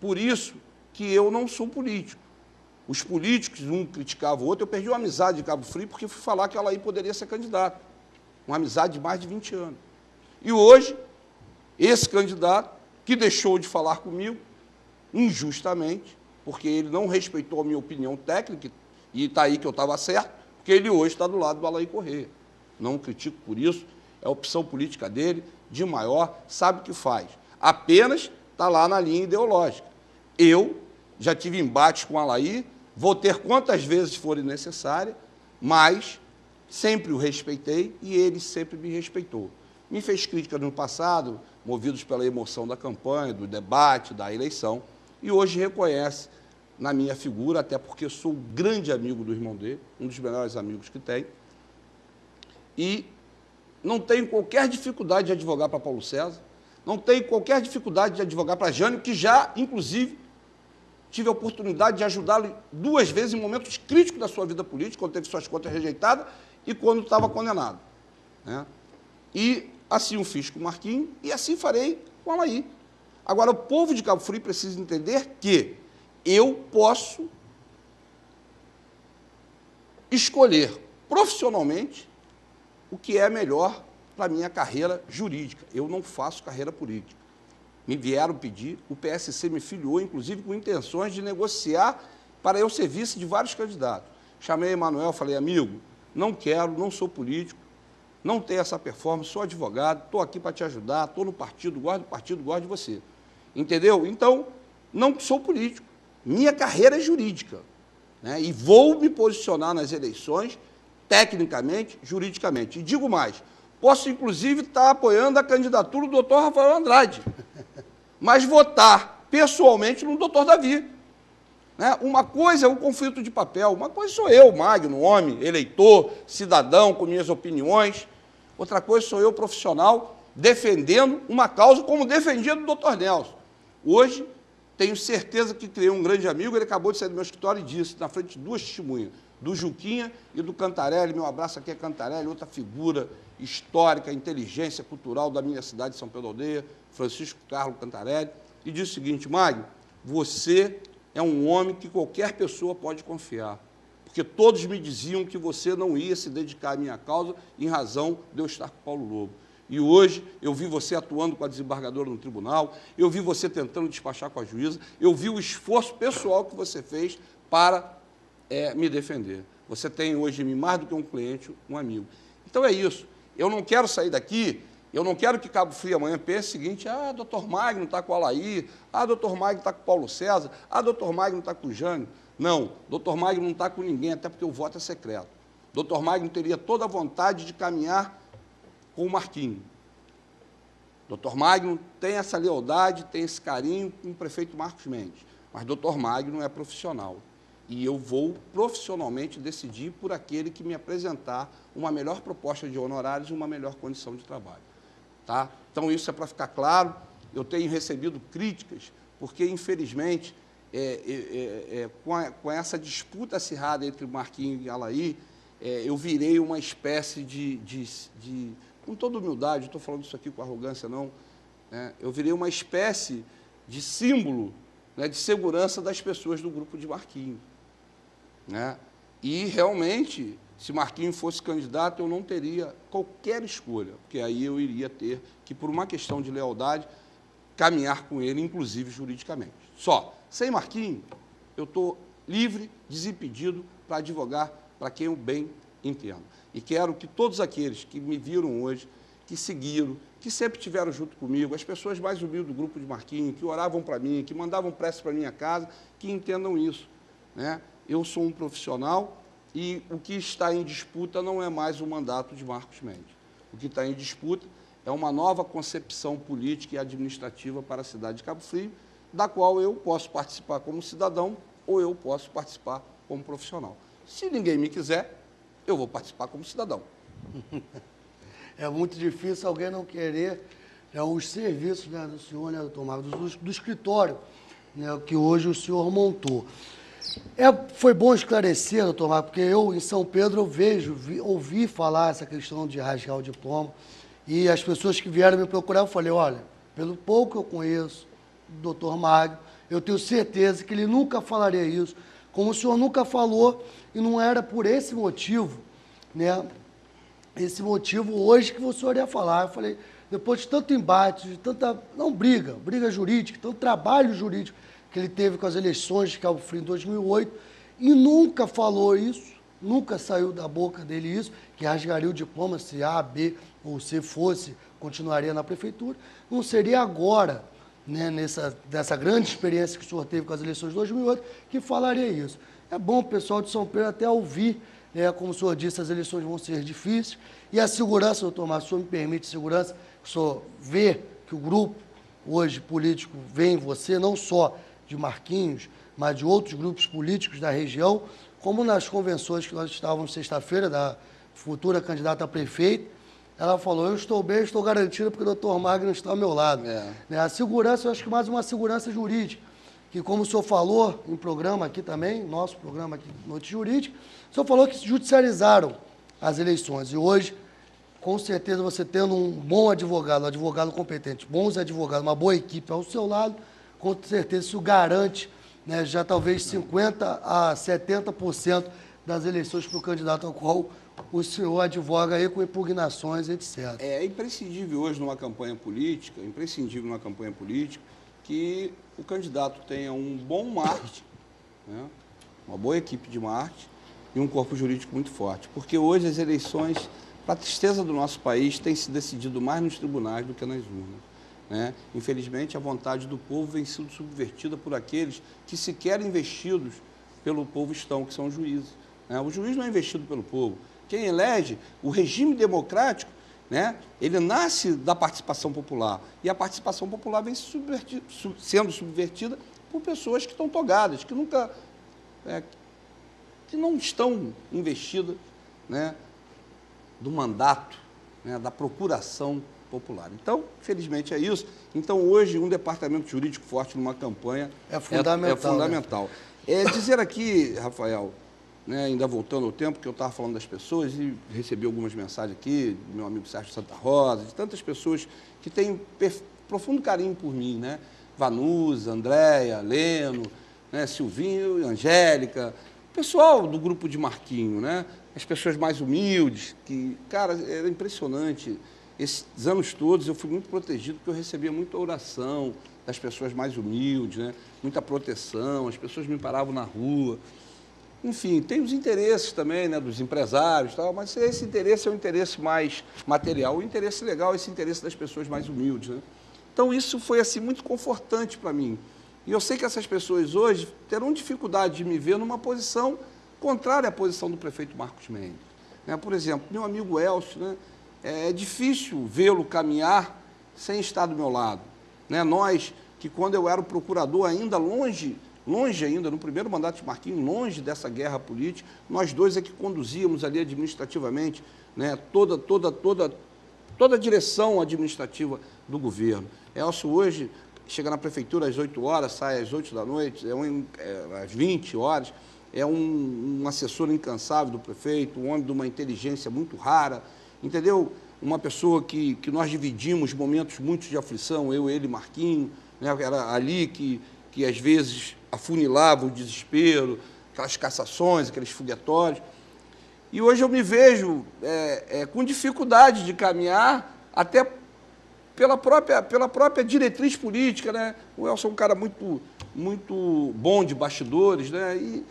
Por isso que eu não sou político. Os políticos, um criticava o outro, eu perdi uma amizade de Cabo Frio porque fui falar que ela aí poderia ser candidata. Uma amizade de mais de 20 anos. E hoje, esse candidato, que deixou de falar comigo, injustamente, porque ele não respeitou a minha opinião técnica, e está aí que eu estava certo, porque ele hoje está do lado do Alair Correia. Não o critico por isso, é a opção política dele, de maior, sabe o que faz. Apenas está lá na linha ideológica. Eu já tive embates com o Alair, vou ter quantas vezes forem necessárias, mas sempre o respeitei e ele sempre me respeitou. Me fez críticas no passado, movidos pela emoção da campanha, do debate, da eleição, e hoje reconhece na minha figura, até porque sou um grande amigo do irmão dele, um dos melhores amigos que tem, e não tenho qualquer dificuldade de advogar para Paulo César, não tenho qualquer dificuldade de advogar para Jânio, que já, inclusive, tive a oportunidade de ajudá-lo 2 vezes em momentos críticos da sua vida política, quando teve suas contas rejeitadas e quando estava condenado. Né? E assim o fiz com o Marquinhos e assim farei com o Alair. Agora, o povo de Cabo Frio precisa entender que eu posso escolher profissionalmente o que é melhor para a minha carreira jurídica. Eu não faço carreira política. Me vieram pedir, o PSC me filiou, inclusive, com intenções de negociar para eu ser vice de vários candidatos. Chamei Emanuel, falei, amigo, não quero, não sou político, não tenho essa performance, sou advogado, estou aqui para te ajudar, estou no partido, gosto do partido, gosto de você. Entendeu? Então, não sou político. Minha carreira é jurídica. Né? E vou me posicionar nas eleições, tecnicamente, juridicamente. E digo mais, posso, inclusive, estar apoiando a candidatura do doutor Rafael Andrade, mas votar pessoalmente no doutor Davi. Né? Uma coisa é o conflito de papel, uma coisa sou eu, Magno, homem, eleitor, cidadão, com minhas opiniões. Outra coisa sou eu, profissional, defendendo uma causa como defendia do doutor Nelson. Hoje, tenho certeza que criei um grande amigo, ele acabou de sair do meu escritório e disse, na frente de 2 testemunhas, do Juquinha e do Cantarelli, meu abraço aqui é Cantarelli, outra figura histórica, inteligência cultural da minha cidade de São Pedro Aldeia, Francisco Carlos Cantarelli, e disse o seguinte, Magno, você é um homem que qualquer pessoa pode confiar, porque todos me diziam que você não ia se dedicar à minha causa em razão de eu estar com Paulo Lobo. E hoje eu vi você atuando com a desembargadora no tribunal, eu vi você tentando despachar com a juíza, eu vi o esforço pessoal que você fez para me defender. Você tem hoje em mim mais do que um cliente, um amigo. Então é isso. Eu não quero sair daqui, eu não quero que Cabo Frio amanhã pense o seguinte, doutor Magno está com o Alair, doutor Magno está com o Paulo César, doutor Magno está com o Jânio. Não, doutor Magno não está com ninguém, até porque o voto é secreto. Doutor Magno teria toda a vontade de caminhar com o Marquinhos. Doutor Magno tem essa lealdade, tem esse carinho com o prefeito Marcos Mendes, mas doutor Magno é profissional. E eu vou profissionalmente decidir por aquele que me apresentar uma melhor proposta de honorários e uma melhor condição de trabalho. Tá? Então, isso é para ficar claro. Eu tenho recebido críticas, porque, infelizmente, com essa disputa acirrada entre Marquinhos e Alair, eu virei uma espécie com toda humildade, não estou falando isso aqui com arrogância, não, eu virei uma espécie de símbolo, né, de segurança das pessoas do grupo de Marquinhos. Né? E, realmente, se Marquinhos fosse candidato, eu não teria qualquer escolha, porque aí eu iria ter que, por uma questão de lealdade, caminhar com ele, inclusive juridicamente. Só, sem Marquinhos, eu estou livre, desimpedido para advogar para quem eu bem entendo. E quero que todos aqueles que me viram hoje, que seguiram, que sempre estiveram junto comigo, as pessoas mais humildes do grupo de Marquinhos, que oravam para mim, que mandavam prece para minha casa, que entendam isso, né? Eu sou um profissional e o que está em disputa não é mais o mandato de Marcos Mendes. O que está em disputa é uma nova concepção política e administrativa para a cidade de Cabo Frio, da qual eu posso participar como cidadão ou eu posso participar como profissional. Se ninguém me quiser, eu vou participar como cidadão. É muito difícil alguém não querer os serviços, né, do senhor, né, doutor Marcos, do escritório, né, que hoje o senhor montou. Foi bom esclarecer, doutor Marcos, porque eu, em São Pedro, ouvi falar essa questão de rasgar o diploma, e as pessoas que vieram me procurar, eu falei, olha, pelo pouco que eu conheço do doutor Magno, eu tenho certeza que ele nunca falaria isso, como o senhor nunca falou, e não era por esse motivo, né, esse motivo hoje que o senhor ia falar. Eu falei, depois de tanto embate, de tanta, não briga jurídica, tanto trabalho jurídico que ele teve com as eleições de Cabo Frio em 2008, e nunca falou isso, nunca saiu da boca dele isso, que rasgaria o diploma se A, B ou C fosse, continuaria na prefeitura. Não seria agora, né, nessa grande experiência que o senhor teve com as eleições de 2008, que falaria isso. É bom o pessoal de São Pedro até ouvir. Como o senhor disse, as eleições vão ser difíceis. E a segurança, doutor Márcio, o senhor me permite segurança, o senhor vê que o grupo hoje político vê em você, não só de Marquinhos, mas de outros grupos políticos da região, como nas convenções que nós estávamos sexta-feira, da futura candidata a prefeito, ela falou, eu estou bem, estou garantida porque o doutor Magno está ao meu lado. A segurança, eu acho que mais uma segurança jurídica, que como o senhor falou em programa aqui também, nosso programa aqui, Noite Jurídica, o senhor falou que judicializaram as eleições. E hoje, com certeza, você tendo um bom advogado, um advogado competente, bons advogados, uma boa equipe ao seu lado, com certeza isso garante, né, já talvez 50% a 70% das eleições para o candidato ao qual o senhor advoga aí com impugnações, etc. É imprescindível hoje numa campanha política, que o candidato tenha um bom marketing, né, uma boa equipe de marketing e um corpo jurídico muito forte. Porque hoje as eleições, para a tristeza do nosso país, têm se decidido mais nos tribunais do que nas urnas, né? Infelizmente, a vontade do povo vem sendo subvertida por aqueles que sequer investidos pelo povo estão, que são os juízes, né? O juiz não é investido pelo povo. Quem elege, o regime democrático, né, ele nasce da participação popular. E a participação popular vem sendo subvertida por pessoas que estão togadas, que nunca... que não estão investidas, né, do mandato, né, da procuração popular. Então, felizmente é isso. Então, hoje, um departamento jurídico forte numa campanha é fundamental. Né? Dizer aqui, Rafael, né, ainda voltando ao tempo que eu estava falando das pessoas e recebi algumas mensagens aqui do meu amigo Sérgio Santa Rosa, de tantas pessoas que têm profundo carinho por mim, né? Vanusa, Andréia, Leno, né, Silvinho, Angélica, pessoal do grupo de Marquinho, né? As pessoas mais humildes, que, cara, era impressionante. Esses anos todos eu fui muito protegido, porque eu recebia muita oração das pessoas mais humildes, né? Muita proteção, as pessoas me paravam na rua. Enfim, tem os interesses também, né, dos empresários, tal, mas esse interesse é um interesse mais material. O interesse legal é esse interesse das pessoas mais humildes, né? Então, isso foi assim, muito confortante para mim. E eu sei que essas pessoas hoje terão dificuldade de me ver numa posição contrária à posição do prefeito Marcos Mendes, né? Por exemplo, meu amigo Elcio, né? É difícil vê-lo caminhar sem estar do meu lado, né? Nós, que quando eu era o procurador, ainda longe ainda, no primeiro mandato de Marquinhos, longe dessa guerra política, nós dois é que conduzíamos ali administrativamente, né, toda a direção administrativa do governo. Elcio hoje chega na prefeitura às 8 horas, sai às 8 da noite, às 20 horas, é um assessor incansável do prefeito, um homem de uma inteligência muito rara, entendeu? Uma pessoa que nós dividimos momentos muitos de aflição, eu, ele, Marquinhos, né? Era ali que às vezes afunilava o desespero, aquelas cassações, aqueles foguetórios. E hoje eu me vejo com dificuldade de caminhar, até pela própria diretriz política, né? O Elcio é um cara muito, muito bom de bastidores, né? E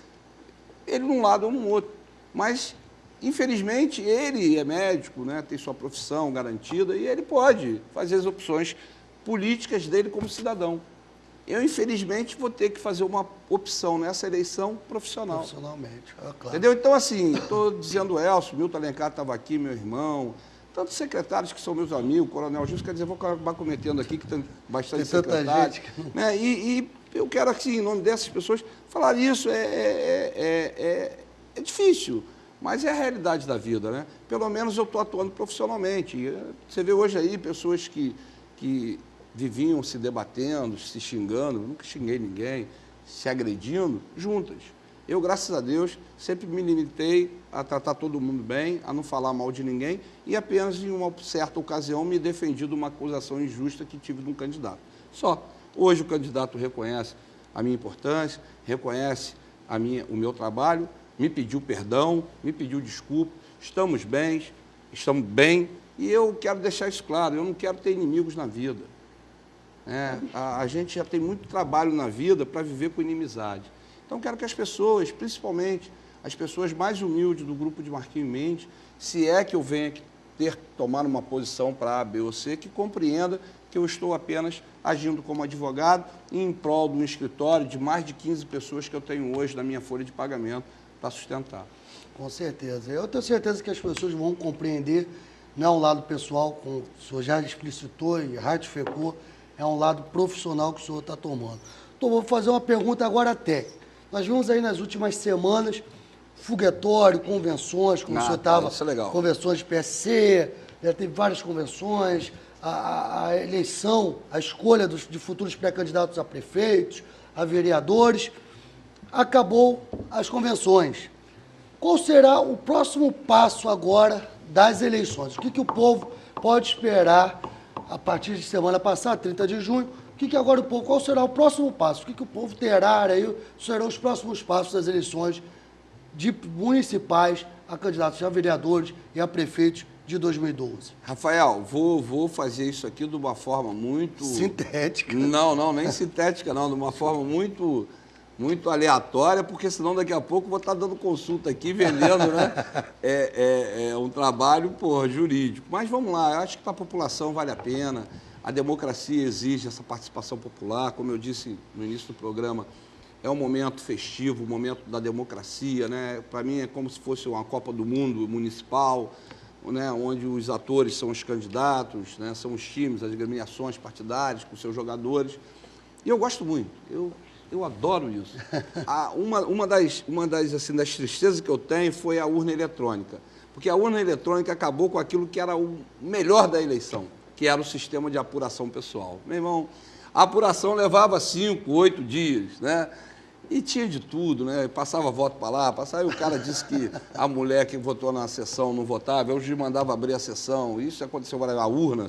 ele num lado, eu num outro. Mas infelizmente, ele é médico, né, tem sua profissão garantida e ele pode fazer as opções políticas dele como cidadão. Eu, infelizmente, vou ter que fazer uma opção nessa eleição profissional. Profissionalmente, claro. Entendeu? Então, assim, estou dizendo Elcio, Milton Alencar estava aqui, meu irmão, tantos secretários que são meus amigos, Coronel Justo, quer dizer, vou acabar cometendo aqui, que tem bastante secretário. Gente que... né? E eu quero, assim, em nome dessas pessoas, falar isso é difícil, mas é a realidade da vida, né? Pelo menos eu estou atuando profissionalmente. Você vê hoje aí pessoas que viviam se debatendo, se xingando, nunca xinguei ninguém, se agredindo, juntas. Eu, graças a Deus, sempre me limitei a tratar todo mundo bem, a não falar mal de ninguém e apenas em uma certa ocasião me defendi de uma acusação injusta que tive de um candidato. Só. Hoje o candidato reconhece a minha importância, reconhece o meu trabalho, me pediu perdão, me pediu desculpa, estamos bem e eu quero deixar isso claro, eu não quero ter inimigos na vida. A gente já tem muito trabalho na vida para viver com inimizade. Então, quero que as pessoas, principalmente as pessoas mais humildes do grupo de Marquinhos Mendes, se é que eu venha tomar uma posição para A, B ou C, que compreenda que eu estou apenas agindo como advogado em prol de um escritório de mais de 15 pessoas que eu tenho hoje na minha folha de pagamento para sustentar. Com certeza. Eu tenho certeza que as pessoas vão compreender, não é um lado pessoal, como o senhor já explicitou e ratificou, é um lado profissional que o senhor está tomando. Então, vou fazer uma pergunta agora técnica. Nós vimos aí nas últimas semanas foguetório, convenções, como o senhor estava, convenções de PSC, teve várias convenções, a eleição, a escolha de futuros pré-candidatos a prefeitos, a vereadores. Acabou as convenções. Qual será o próximo passo agora das eleições? O que o povo pode esperar a partir de semana passada, 30 de junho? Qual será o próximo passo? O que o povo terá aí? Serão os próximos passos das eleições de municipais a candidatos a vereadores e a prefeitos de 2012? Rafael, vou fazer isso aqui de uma forma muito... sintética. Não, nem sintética não, de uma forma muito aleatória, porque senão daqui a pouco vou estar dando consulta aqui, vendendo, né? É um trabalho, jurídico. Mas vamos lá, eu acho que para a população vale a pena. A democracia exige essa participação popular, como eu disse no início do programa, é um momento festivo, um momento da democracia, né? Para mim é como se fosse uma Copa do Mundo municipal, né? Onde os atores são os candidatos, né? São os times, as agremiações partidárias com seus jogadores. E eu gosto muito, eu adoro isso. Uma das tristezas que eu tenho foi a urna eletrônica, porque a urna eletrônica acabou com aquilo que era o melhor da eleição, que era o sistema de apuração pessoal. Meu irmão, a apuração levava 5, 8 dias, né? E tinha de tudo, né? Passava voto para lá, passava, e o cara disse que a mulher que votou na sessão não votava, eu mandava abrir a sessão, isso aconteceu a urna,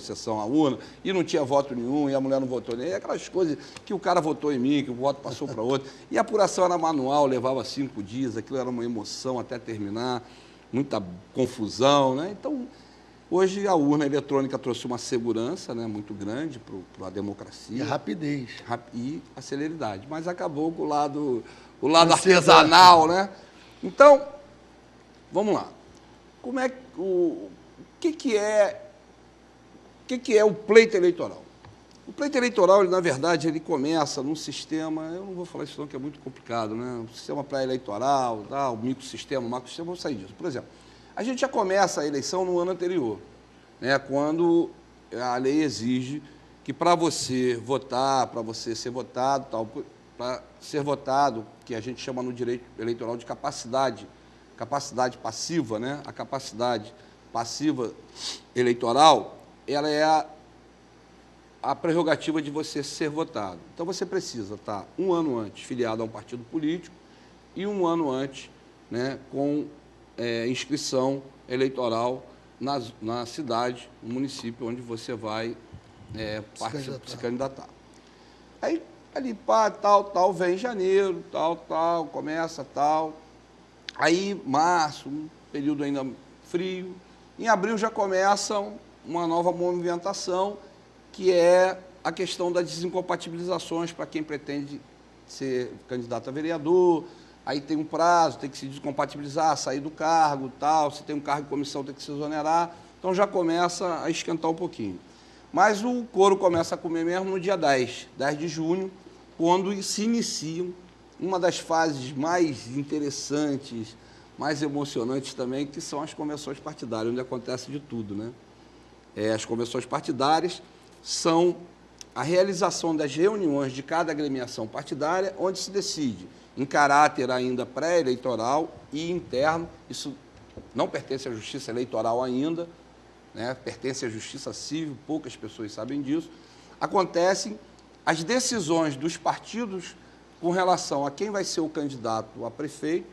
e não tinha voto nenhum, e a mulher não votou nem, aquelas coisas que o cara votou em mim, que o voto passou para outro. E a apuração era manual, levava 5 dias, aquilo era uma emoção até terminar, muita confusão, né? Então, hoje a urna eletrônica trouxe uma segurança, né, muito grande para a democracia. E a rapidez. E a celeridade. Mas acabou com o lado artesanal, né? Então, vamos lá. O que é o pleito eleitoral? O pleito eleitoral, na verdade, ele começa num sistema, eu não vou falar isso não, que é muito complicado, né? Um sistema pré-eleitoral, o microsistema, o macrosistema, vamos sair disso. Por exemplo, a gente já começa a eleição no ano anterior, né, quando a lei exige que para você votar, para você ser votado, para ser votado, que a gente chama no direito eleitoral de capacidade passiva, né? A capacidade passiva eleitoral, ela é a prerrogativa de você ser votado. Então você precisa estar um ano antes filiado a um partido político e um ano antes, né, com inscrição eleitoral na cidade, no município onde você vai se candidatar. Aí, ali, tal, vem janeiro, começa, aí março, um período ainda frio, em abril já começa uma nova movimentação, que é a questão das desincompatibilizações para quem pretende ser candidato a vereador, aí tem um prazo, tem que se descompatibilizar, sair do cargo, tal, se tem um cargo de comissão tem que se exonerar, então já começa a esquentar um pouquinho. Mas o couro começa a comer mesmo no dia 10 de junho, quando se iniciam uma das fases mais interessantes, mais emocionantes também, que são as convenções partidárias, onde acontece de tudo, né? As convenções partidárias são a realização das reuniões de cada agremiação partidária, onde se decide, em caráter ainda pré-eleitoral e interno, isso não pertence à justiça eleitoral ainda, né? Pertence à justiça civil, poucas pessoas sabem disso, acontecem as decisões dos partidos com relação a quem vai ser o candidato a prefeito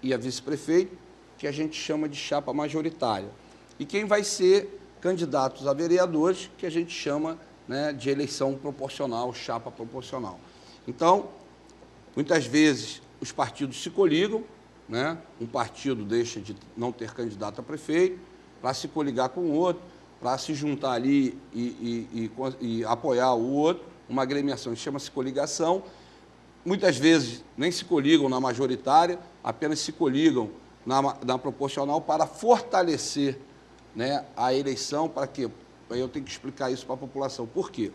e a vice-prefeito, que a gente chama de chapa majoritária, e quem vai ser candidatos a vereadores, que a gente chama, né, de eleição proporcional, chapa proporcional. Então, muitas vezes os partidos se coligam, né? Um partido deixa de não ter candidato a prefeito para se coligar com o outro, para se juntar ali e apoiar o outro, uma agremiação que chama-se coligação. Muitas vezes nem se coligam na majoritária, apenas se coligam na proporcional para fortalecer, né, a eleição. Para quê? Eu tenho que explicar isso para a população. Por quê?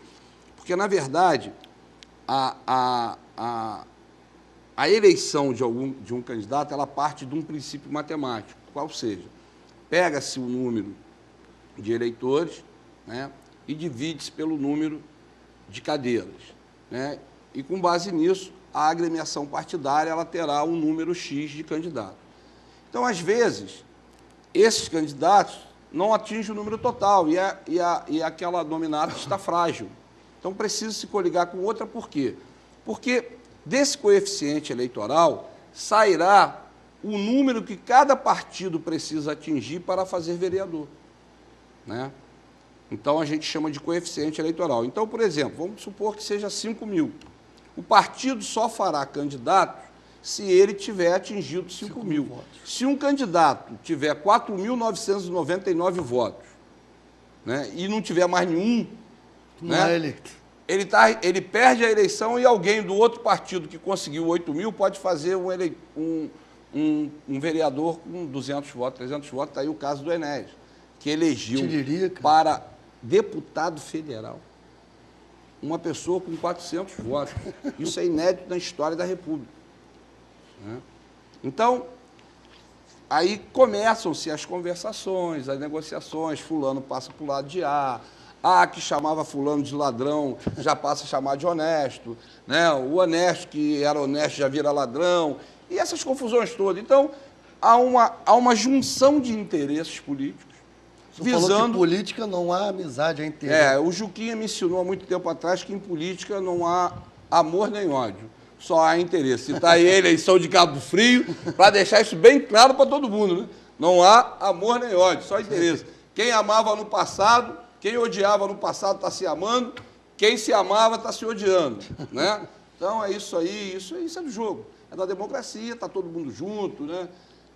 Porque, na verdade, a eleição de um candidato, ela parte de um princípio matemático, qual seja, pega-se o número de eleitores, né, e divide-se pelo número de cadeiras, né, e com base nisso, a agremiação partidária ela terá um número X de candidatos. Então, às vezes, esses candidatos não atingem o número total e aquela nominata está frágil. Então, precisa se coligar com outra, por quê? Porque desse coeficiente eleitoral sairá o número que cada partido precisa atingir para fazer vereador, né? Então, a gente chama de coeficiente eleitoral. Então, por exemplo, vamos supor que seja 5.000. O partido só fará candidato se ele tiver atingido 5.000 votos. Se um candidato tiver 4.999 votos, né, e não tiver mais nenhum, não né, é eleito. Ele perde a eleição e alguém do outro partido que conseguiu 8.000 pode fazer um vereador com 200 votos, 300 votos. Está aí o caso do Enéas, que elegeu para deputado federal uma pessoa com 400 votos. Isso é inédito na história da República, né? Então, aí começam-se as conversações, as negociações, fulano passa para o lado de A, que chamava fulano de ladrão já passa a chamar de honesto, né? O honesto que era honesto já vira ladrão, e essas confusões todas. Então, há uma junção de interesses políticos. Você falou que em política não há amizade, é interesse. O Juquinha me ensinou há muito tempo atrás que em política não há amor nem ódio, só há interesse. Está aí a eleição de Cabo Frio, para deixar isso bem claro para todo mundo, né? Não há amor nem ódio, só interesse. Quem amava no passado, quem odiava no passado está se amando, quem se amava está se odiando, né? Então é isso aí, isso é do jogo, é da democracia, está todo mundo junto, né?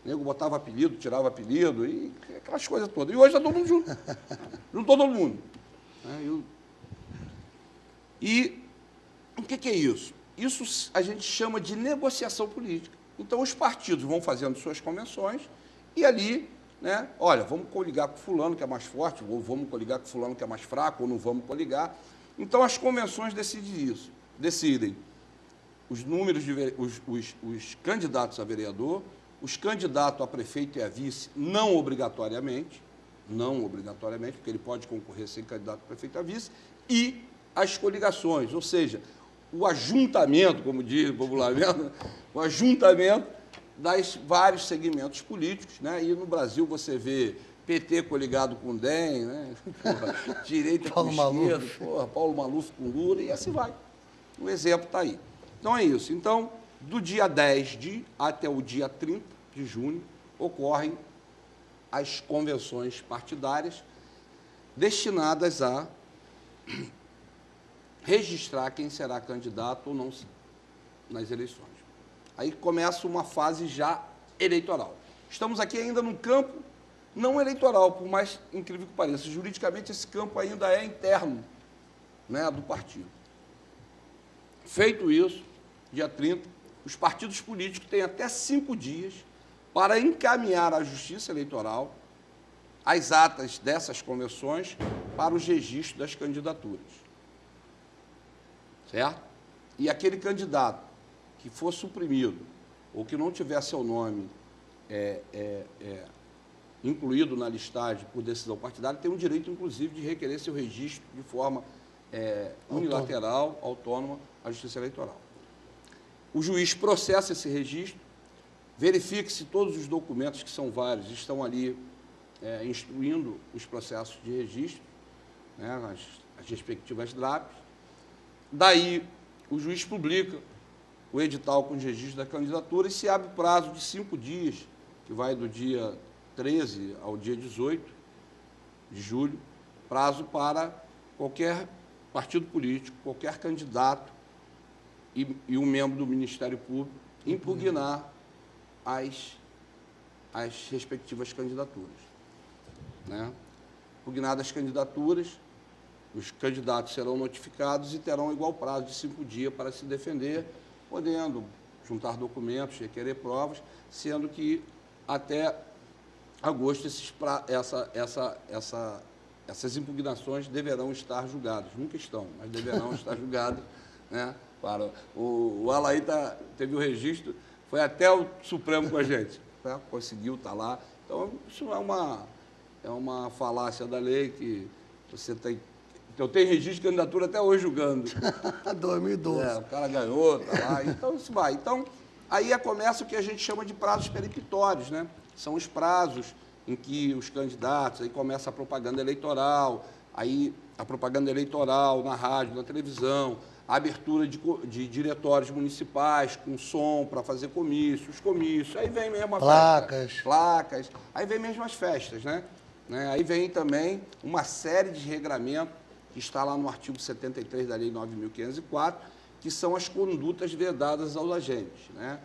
O nego botava apelido, tirava apelido, e aquelas coisas todas. E hoje está todo mundo junto. Juntou todo mundo. E o que é isso? Isso a gente chama de negociação política. Então, os partidos vão fazendo suas convenções e ali, né, olha, vamos coligar com fulano que é mais forte, ou vamos coligar com fulano que é mais fraco, ou não vamos coligar. Então, as convenções decidem isso. Decidem os números os candidatos a vereador, os candidatos a prefeito e a vice, não obrigatoriamente, porque ele pode concorrer sem candidato a prefeito e a vice, e as coligações, ou seja, o ajuntamento, como diz popularmente, o ajuntamento das vários segmentos políticos, né? E no Brasil você vê PT coligado com o DEM, né? Direita com esquerda, Paulo Maluf com Lula, e assim vai. O exemplo está aí. Então é isso. Então, do dia 10 até o dia 30 de junho, ocorrem as convenções partidárias destinadas a registrar quem será candidato ou não nas eleições. Aí começa uma fase já eleitoral. Estamos aqui ainda num campo não eleitoral, por mais incrível que pareça. Juridicamente, esse campo ainda é interno, né, do partido. Feito isso, dia 30, os partidos políticos têm até 5 dias para encaminhar à Justiça Eleitoral as atas dessas convenções para os registros das candidaturas. Certo? E aquele candidato que for suprimido ou que não tiver seu nome incluído na listagem por decisão partidária, tem o direito, inclusive, de requerer seu registro de forma unilateral, autônoma, à Justiça Eleitoral. O juiz processa esse registro, verifica se todos os documentos, que são vários, estão ali instruindo os processos de registro, né, as respectivas DRAPs. Daí, o juiz publica o edital com os registros da candidatura e se abre prazo de 5 dias, que vai do dia 13 ao dia 18 de julho, prazo para qualquer partido político, qualquer candidato e um membro do Ministério Público impugnar as respectivas candidaturas. Né? Impugnadas as candidaturas, os candidatos serão notificados e terão igual prazo de 5 dias para se defender, podendo juntar documentos, requerer provas, sendo que até agosto essas impugnações deverão estar julgadas. Nunca estão, mas deverão estar julgadas. Né? O Alaí teve o registro, foi até o Supremo com a gente, né? Conseguiu estar lá. Então, isso é uma falácia da lei que você tem. Eu tenho registro de candidatura até hoje julgando. 2012. O cara ganhou, tá lá, então isso vai. Então, aí começa o que a gente chama de prazos peremptórios, né? São os prazos em que os candidatos, aí começa a propaganda eleitoral, aí a propaganda eleitoral na rádio, na televisão, a abertura de diretórios municipais com som para fazer comícios, aí vem mesmo a festa. Placas. Aí vem mesmo as festas, né? Aí vem também uma série de regramentos que está lá no artigo 73 da Lei 9.504, que são as condutas vedadas aos agentes, né?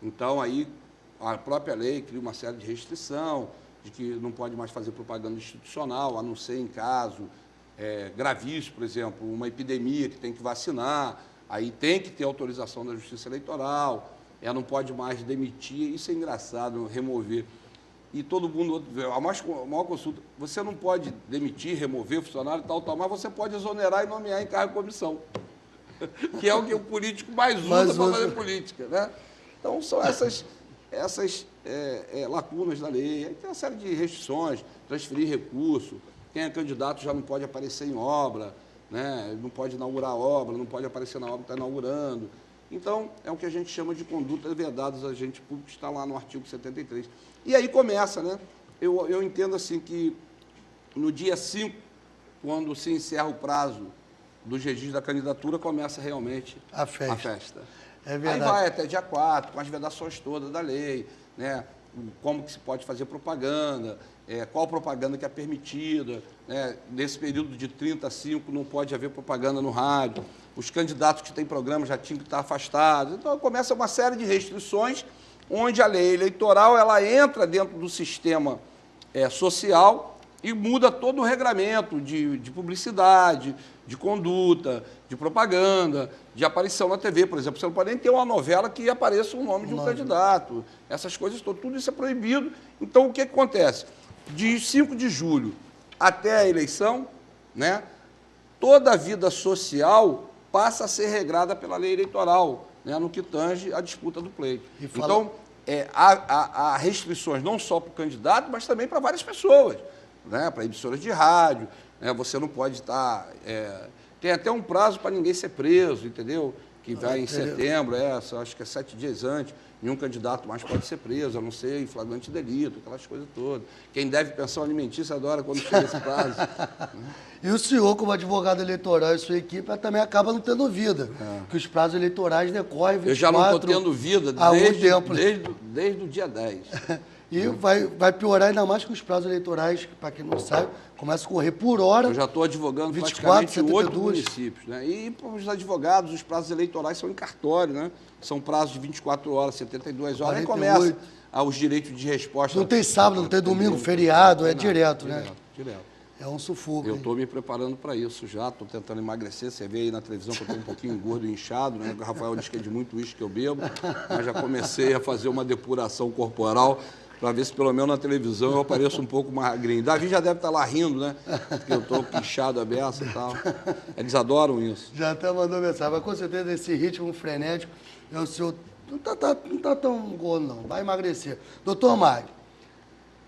Então, aí, a própria lei cria uma série de restrição, de que não pode mais fazer propaganda institucional, a não ser em caso gravíssimo, por exemplo, uma epidemia que tem que vacinar, aí tem que ter autorização da Justiça Eleitoral, não pode mais demitir, isso é engraçado, remover. E todo mundo, a maior consulta, você não pode demitir, remover funcionário e tal, mas você pode exonerar e nomear em cargo de comissão, que é o que o político mais usa para fazer política, né? Então, são essas lacunas da lei. Aí tem uma série de restrições, transferir recurso, quem é candidato já não pode aparecer em obra, né? Não pode inaugurar obra, não pode aparecer na obra que está inaugurando. Então, é o que a gente chama de condutas vedadas a agente público, que está lá no artigo 73. E aí começa, né? Eu entendo assim que no dia 5, quando se encerra o prazo dos registros da candidatura, começa realmente a festa. É verdade. Aí vai até dia 4, com as vedações todas da lei, né? Como que se pode fazer propaganda, qual propaganda que é permitida, né? Nesse período de 30 a 5 não pode haver propaganda no rádio, os candidatos que têm programa já tinham que estar afastados. Então, começa uma série de restrições, onde a lei eleitoral ela entra dentro do sistema social e muda todo o regramento de publicidade, de conduta, de propaganda, de aparição na TV, por exemplo. Você não pode nem ter uma novela que apareça o nome de um candidato. Essas coisas todas, tudo isso é proibido. Então, o que acontece? De 5 de julho até a eleição, né, toda a vida social passa a ser regrada pela lei eleitoral, né, no que tange a disputa do pleito. Então, há restrições não só para o candidato, mas também para várias pessoas, né, para emissoras de rádio, né, você não pode estar... tem até um prazo para ninguém ser preso, entendeu? Que vai em setembro, acho que é 7 dias antes, nenhum candidato mais pode ser preso, a não ser em flagrante delito, aquelas coisas todas. Quem deve pensão alimentícia adora quando chega esse prazo. E o senhor, como advogado eleitoral e sua equipe, também acaba não tendo vida, que os prazos eleitorais decorrem 24... Eu já não estou tendo vida desde o dia 10. E vai piorar ainda mais que os prazos eleitorais, para quem não sabe, começam a correr por hora. Eu já estou advogando 24, praticamente 8 municípios. Né? E para os advogados, os prazos eleitorais são em cartório, né? São prazos de 24 horas, 72 horas. 48. Aí começa os direitos de resposta. Não tem sábado, não tem domingo, feriado, direto, né? Direto. É um sufoco. Eu estou me preparando para isso já, estou tentando emagrecer. Você vê aí na televisão que eu estou um pouquinho gordo e inchado, né? O Rafael diz que é de muito uísque que eu bebo, mas já comecei a fazer uma depuração corporal para ver se pelo menos na televisão eu apareço um pouco magrinho. Davi já deve estar lá rindo, né? Porque eu estou inchado a beça e tal. Eles adoram isso. Já até mandou mensagem, mas com certeza esse ritmo frenético, o senhor não tá tão gordo não, vai emagrecer. Doutor Mário,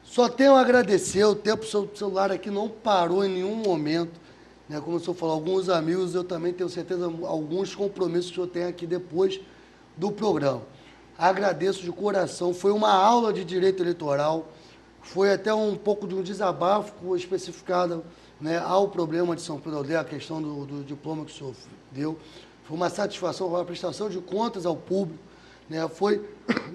só tenho a agradecer, o tempo do seu celular aqui não parou em nenhum momento, né? Como o senhor falou, alguns amigos, eu também tenho certeza, alguns compromissos que o senhor tem aqui depois do programa. Agradeço de coração, foi uma aula de direito eleitoral, foi até um pouco de um desabafo especificado, né, ao problema de São Pedro da Aldeia, a questão do diploma que o senhor deu. Foi uma satisfação, uma prestação de contas ao público, né, foi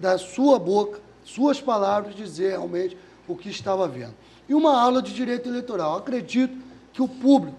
da sua boca, suas palavras, dizer realmente o que estava vendo. E uma aula de direito eleitoral. Acredito que o público,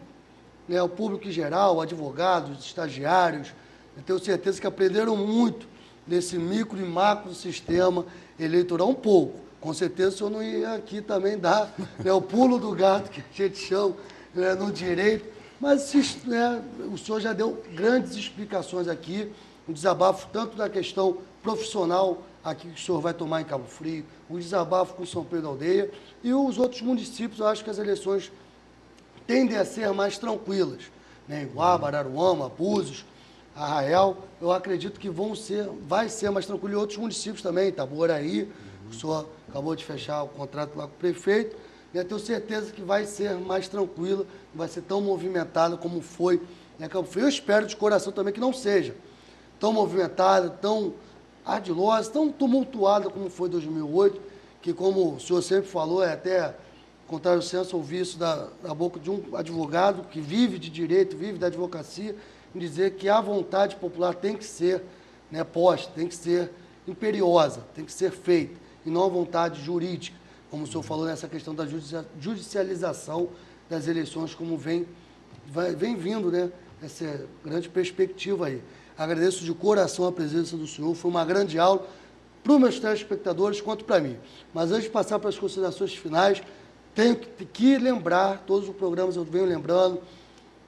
né, o público em geral, advogados, estagiários, eu tenho certeza que aprenderam muito desse micro e macro sistema eleitoral, um pouco. Com certeza o senhor não ia aqui também dar, né, o pulo do gato, que a gente chama, né, no direito, mas, né, o senhor já deu grandes explicações aqui, um desabafo tanto da questão profissional aqui que o senhor vai tomar em Cabo Frio, um desabafo com São Pedro da Aldeia, e os outros municípios, eu acho que as eleições tendem a ser mais tranquilas, né? Iguaba, Araruama, Búzios, Arraial, eu acredito que vai ser mais tranquilo em outros municípios também, Itaboraí, o senhor acabou de fechar o contrato lá com o prefeito, e eu tenho certeza que vai ser mais tranquilo, não vai ser tão movimentado como foi, né, Cabo Frio. Eu espero de coração também que não seja tão movimentada, tão ardilosa, tão tumultuada como foi 2008, que, como o senhor sempre falou, é até contrário ao senso ouvir isso da boca de um advogado que vive de direito, vive da advocacia, em dizer que a vontade popular tem que ser, né, posta, tem que ser imperiosa, tem que ser feita, e não a vontade jurídica, como o senhor falou nessa questão da judicialização das eleições, como vem vindo, né, essa grande perspectiva aí. Agradeço de coração a presença do senhor, foi uma grande aula para os meus telespectadores quanto para mim. Mas antes de passar para as considerações finais, tenho que lembrar, todos os programas eu venho lembrando,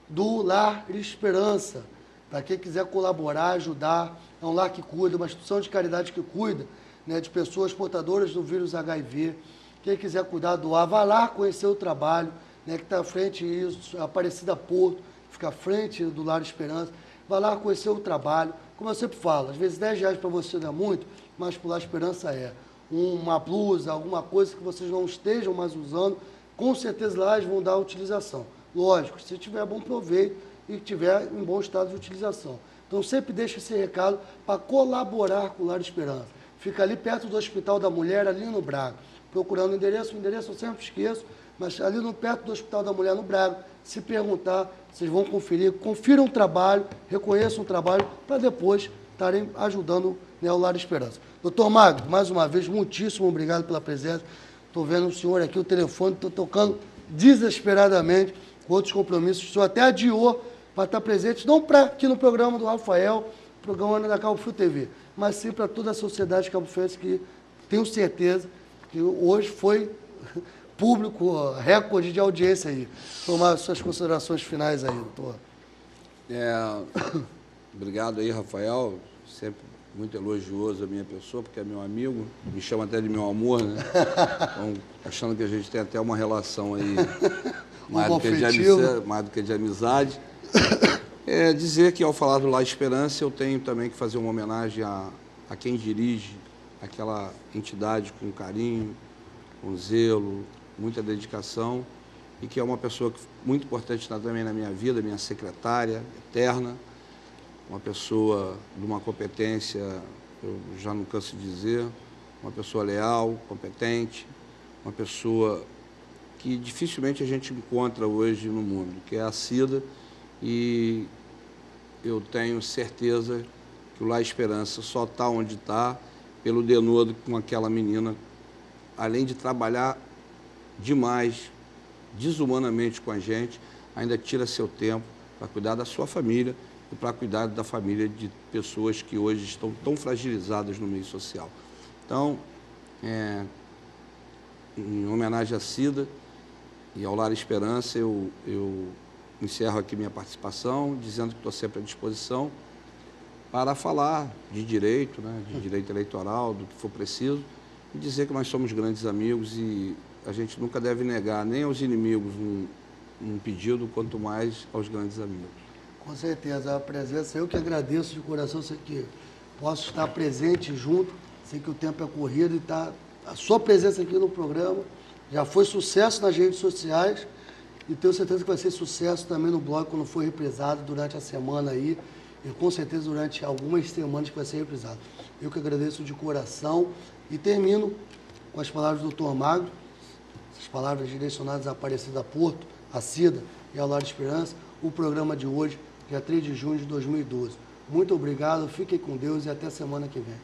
do Lar Esperança, para quem quiser colaborar, ajudar, é um lar que cuida, uma instituição de caridade que cuida, né, de pessoas portadoras do vírus HIV. Quem quiser cuidar, doar, vá lá conhecer o trabalho, né, que está à frente disso, Aparecida Porto, fica à frente do Lar Esperança, vá lá conhecer o trabalho. Como eu sempre falo, às vezes R$10 para você não é muito, mas para o Lar Esperança é. Uma blusa, alguma coisa que vocês não estejam mais usando, com certeza lá eles vão dar a utilização. Lógico, se tiver bom proveito e tiver em bom estado de utilização. Então sempre deixa esse recado para colaborar com o Lar Esperança. Fica ali perto do Hospital da Mulher, ali no Braga. Procurando o endereço eu sempre esqueço, mas ali perto do Hospital da Mulher, no Braga, se perguntar, vocês vão conferir, confiram o trabalho, reconheçam o trabalho, para depois estarem ajudando, né, o Lar Esperança. Doutor Magno, mais uma vez, muitíssimo obrigado pela presença. Estou vendo o senhor aqui, o telefone, estou tocando desesperadamente, com outros compromissos. O senhor até adiou para estar presente, não para aqui no programa do Rafael, programa da Cabo Frio TV, mas sim para toda a sociedade cabo-friense, que tenho certeza que hoje foi público, recorde de audiência aí. Tomar suas considerações finais aí, doutor. Obrigado aí, Rafael, sempre muito elogioso a minha pessoa, porque é meu amigo, me chama até de meu amor, né? Então, achando que a gente tem até uma relação aí mais do que de amizade. Dizer que ao falar do Lar Esperança, eu tenho também que fazer uma homenagem a quem dirige aquela entidade com carinho, com zelo, muita dedicação, e que é uma pessoa muito importante também na minha vida, minha secretária eterna, uma pessoa de uma competência, eu já não canso de dizer, uma pessoa leal, competente, uma pessoa que dificilmente a gente encontra hoje no mundo, que é a Cida, e eu tenho certeza que o Lar Esperança só está onde está pelo denodo com aquela menina, além de trabalhar demais, desumanamente com a gente, ainda tira seu tempo para cuidar da sua família e para cuidar da família de pessoas que hoje estão tão fragilizadas no meio social. Então, em homenagem à Cida, E ao Lar Esperança eu encerro aqui minha participação, dizendo que estou sempre à disposição para falar de direito, né, de direito eleitoral, do que for preciso, e dizer que nós somos grandes amigos e a gente nunca deve negar nem aos inimigos um pedido, quanto mais aos grandes amigos. Com certeza, a presença, eu que agradeço de coração, sei que posso estar presente junto, sei que o tempo é corrido e a sua presença aqui no programa já foi sucesso nas redes sociais e tenho certeza que vai ser sucesso também no blog quando for reprisado durante a semana aí e com certeza durante algumas semanas que vai ser reprisado. Eu que agradeço de coração e termino com as palavras do Dr. Magro, essas palavras direcionadas à Aparecida Porto, a Cida e ao Lar Esperança, o programa de hoje, dia 3 de junho de 2012. Muito obrigado, fiquem com Deus e até semana que vem.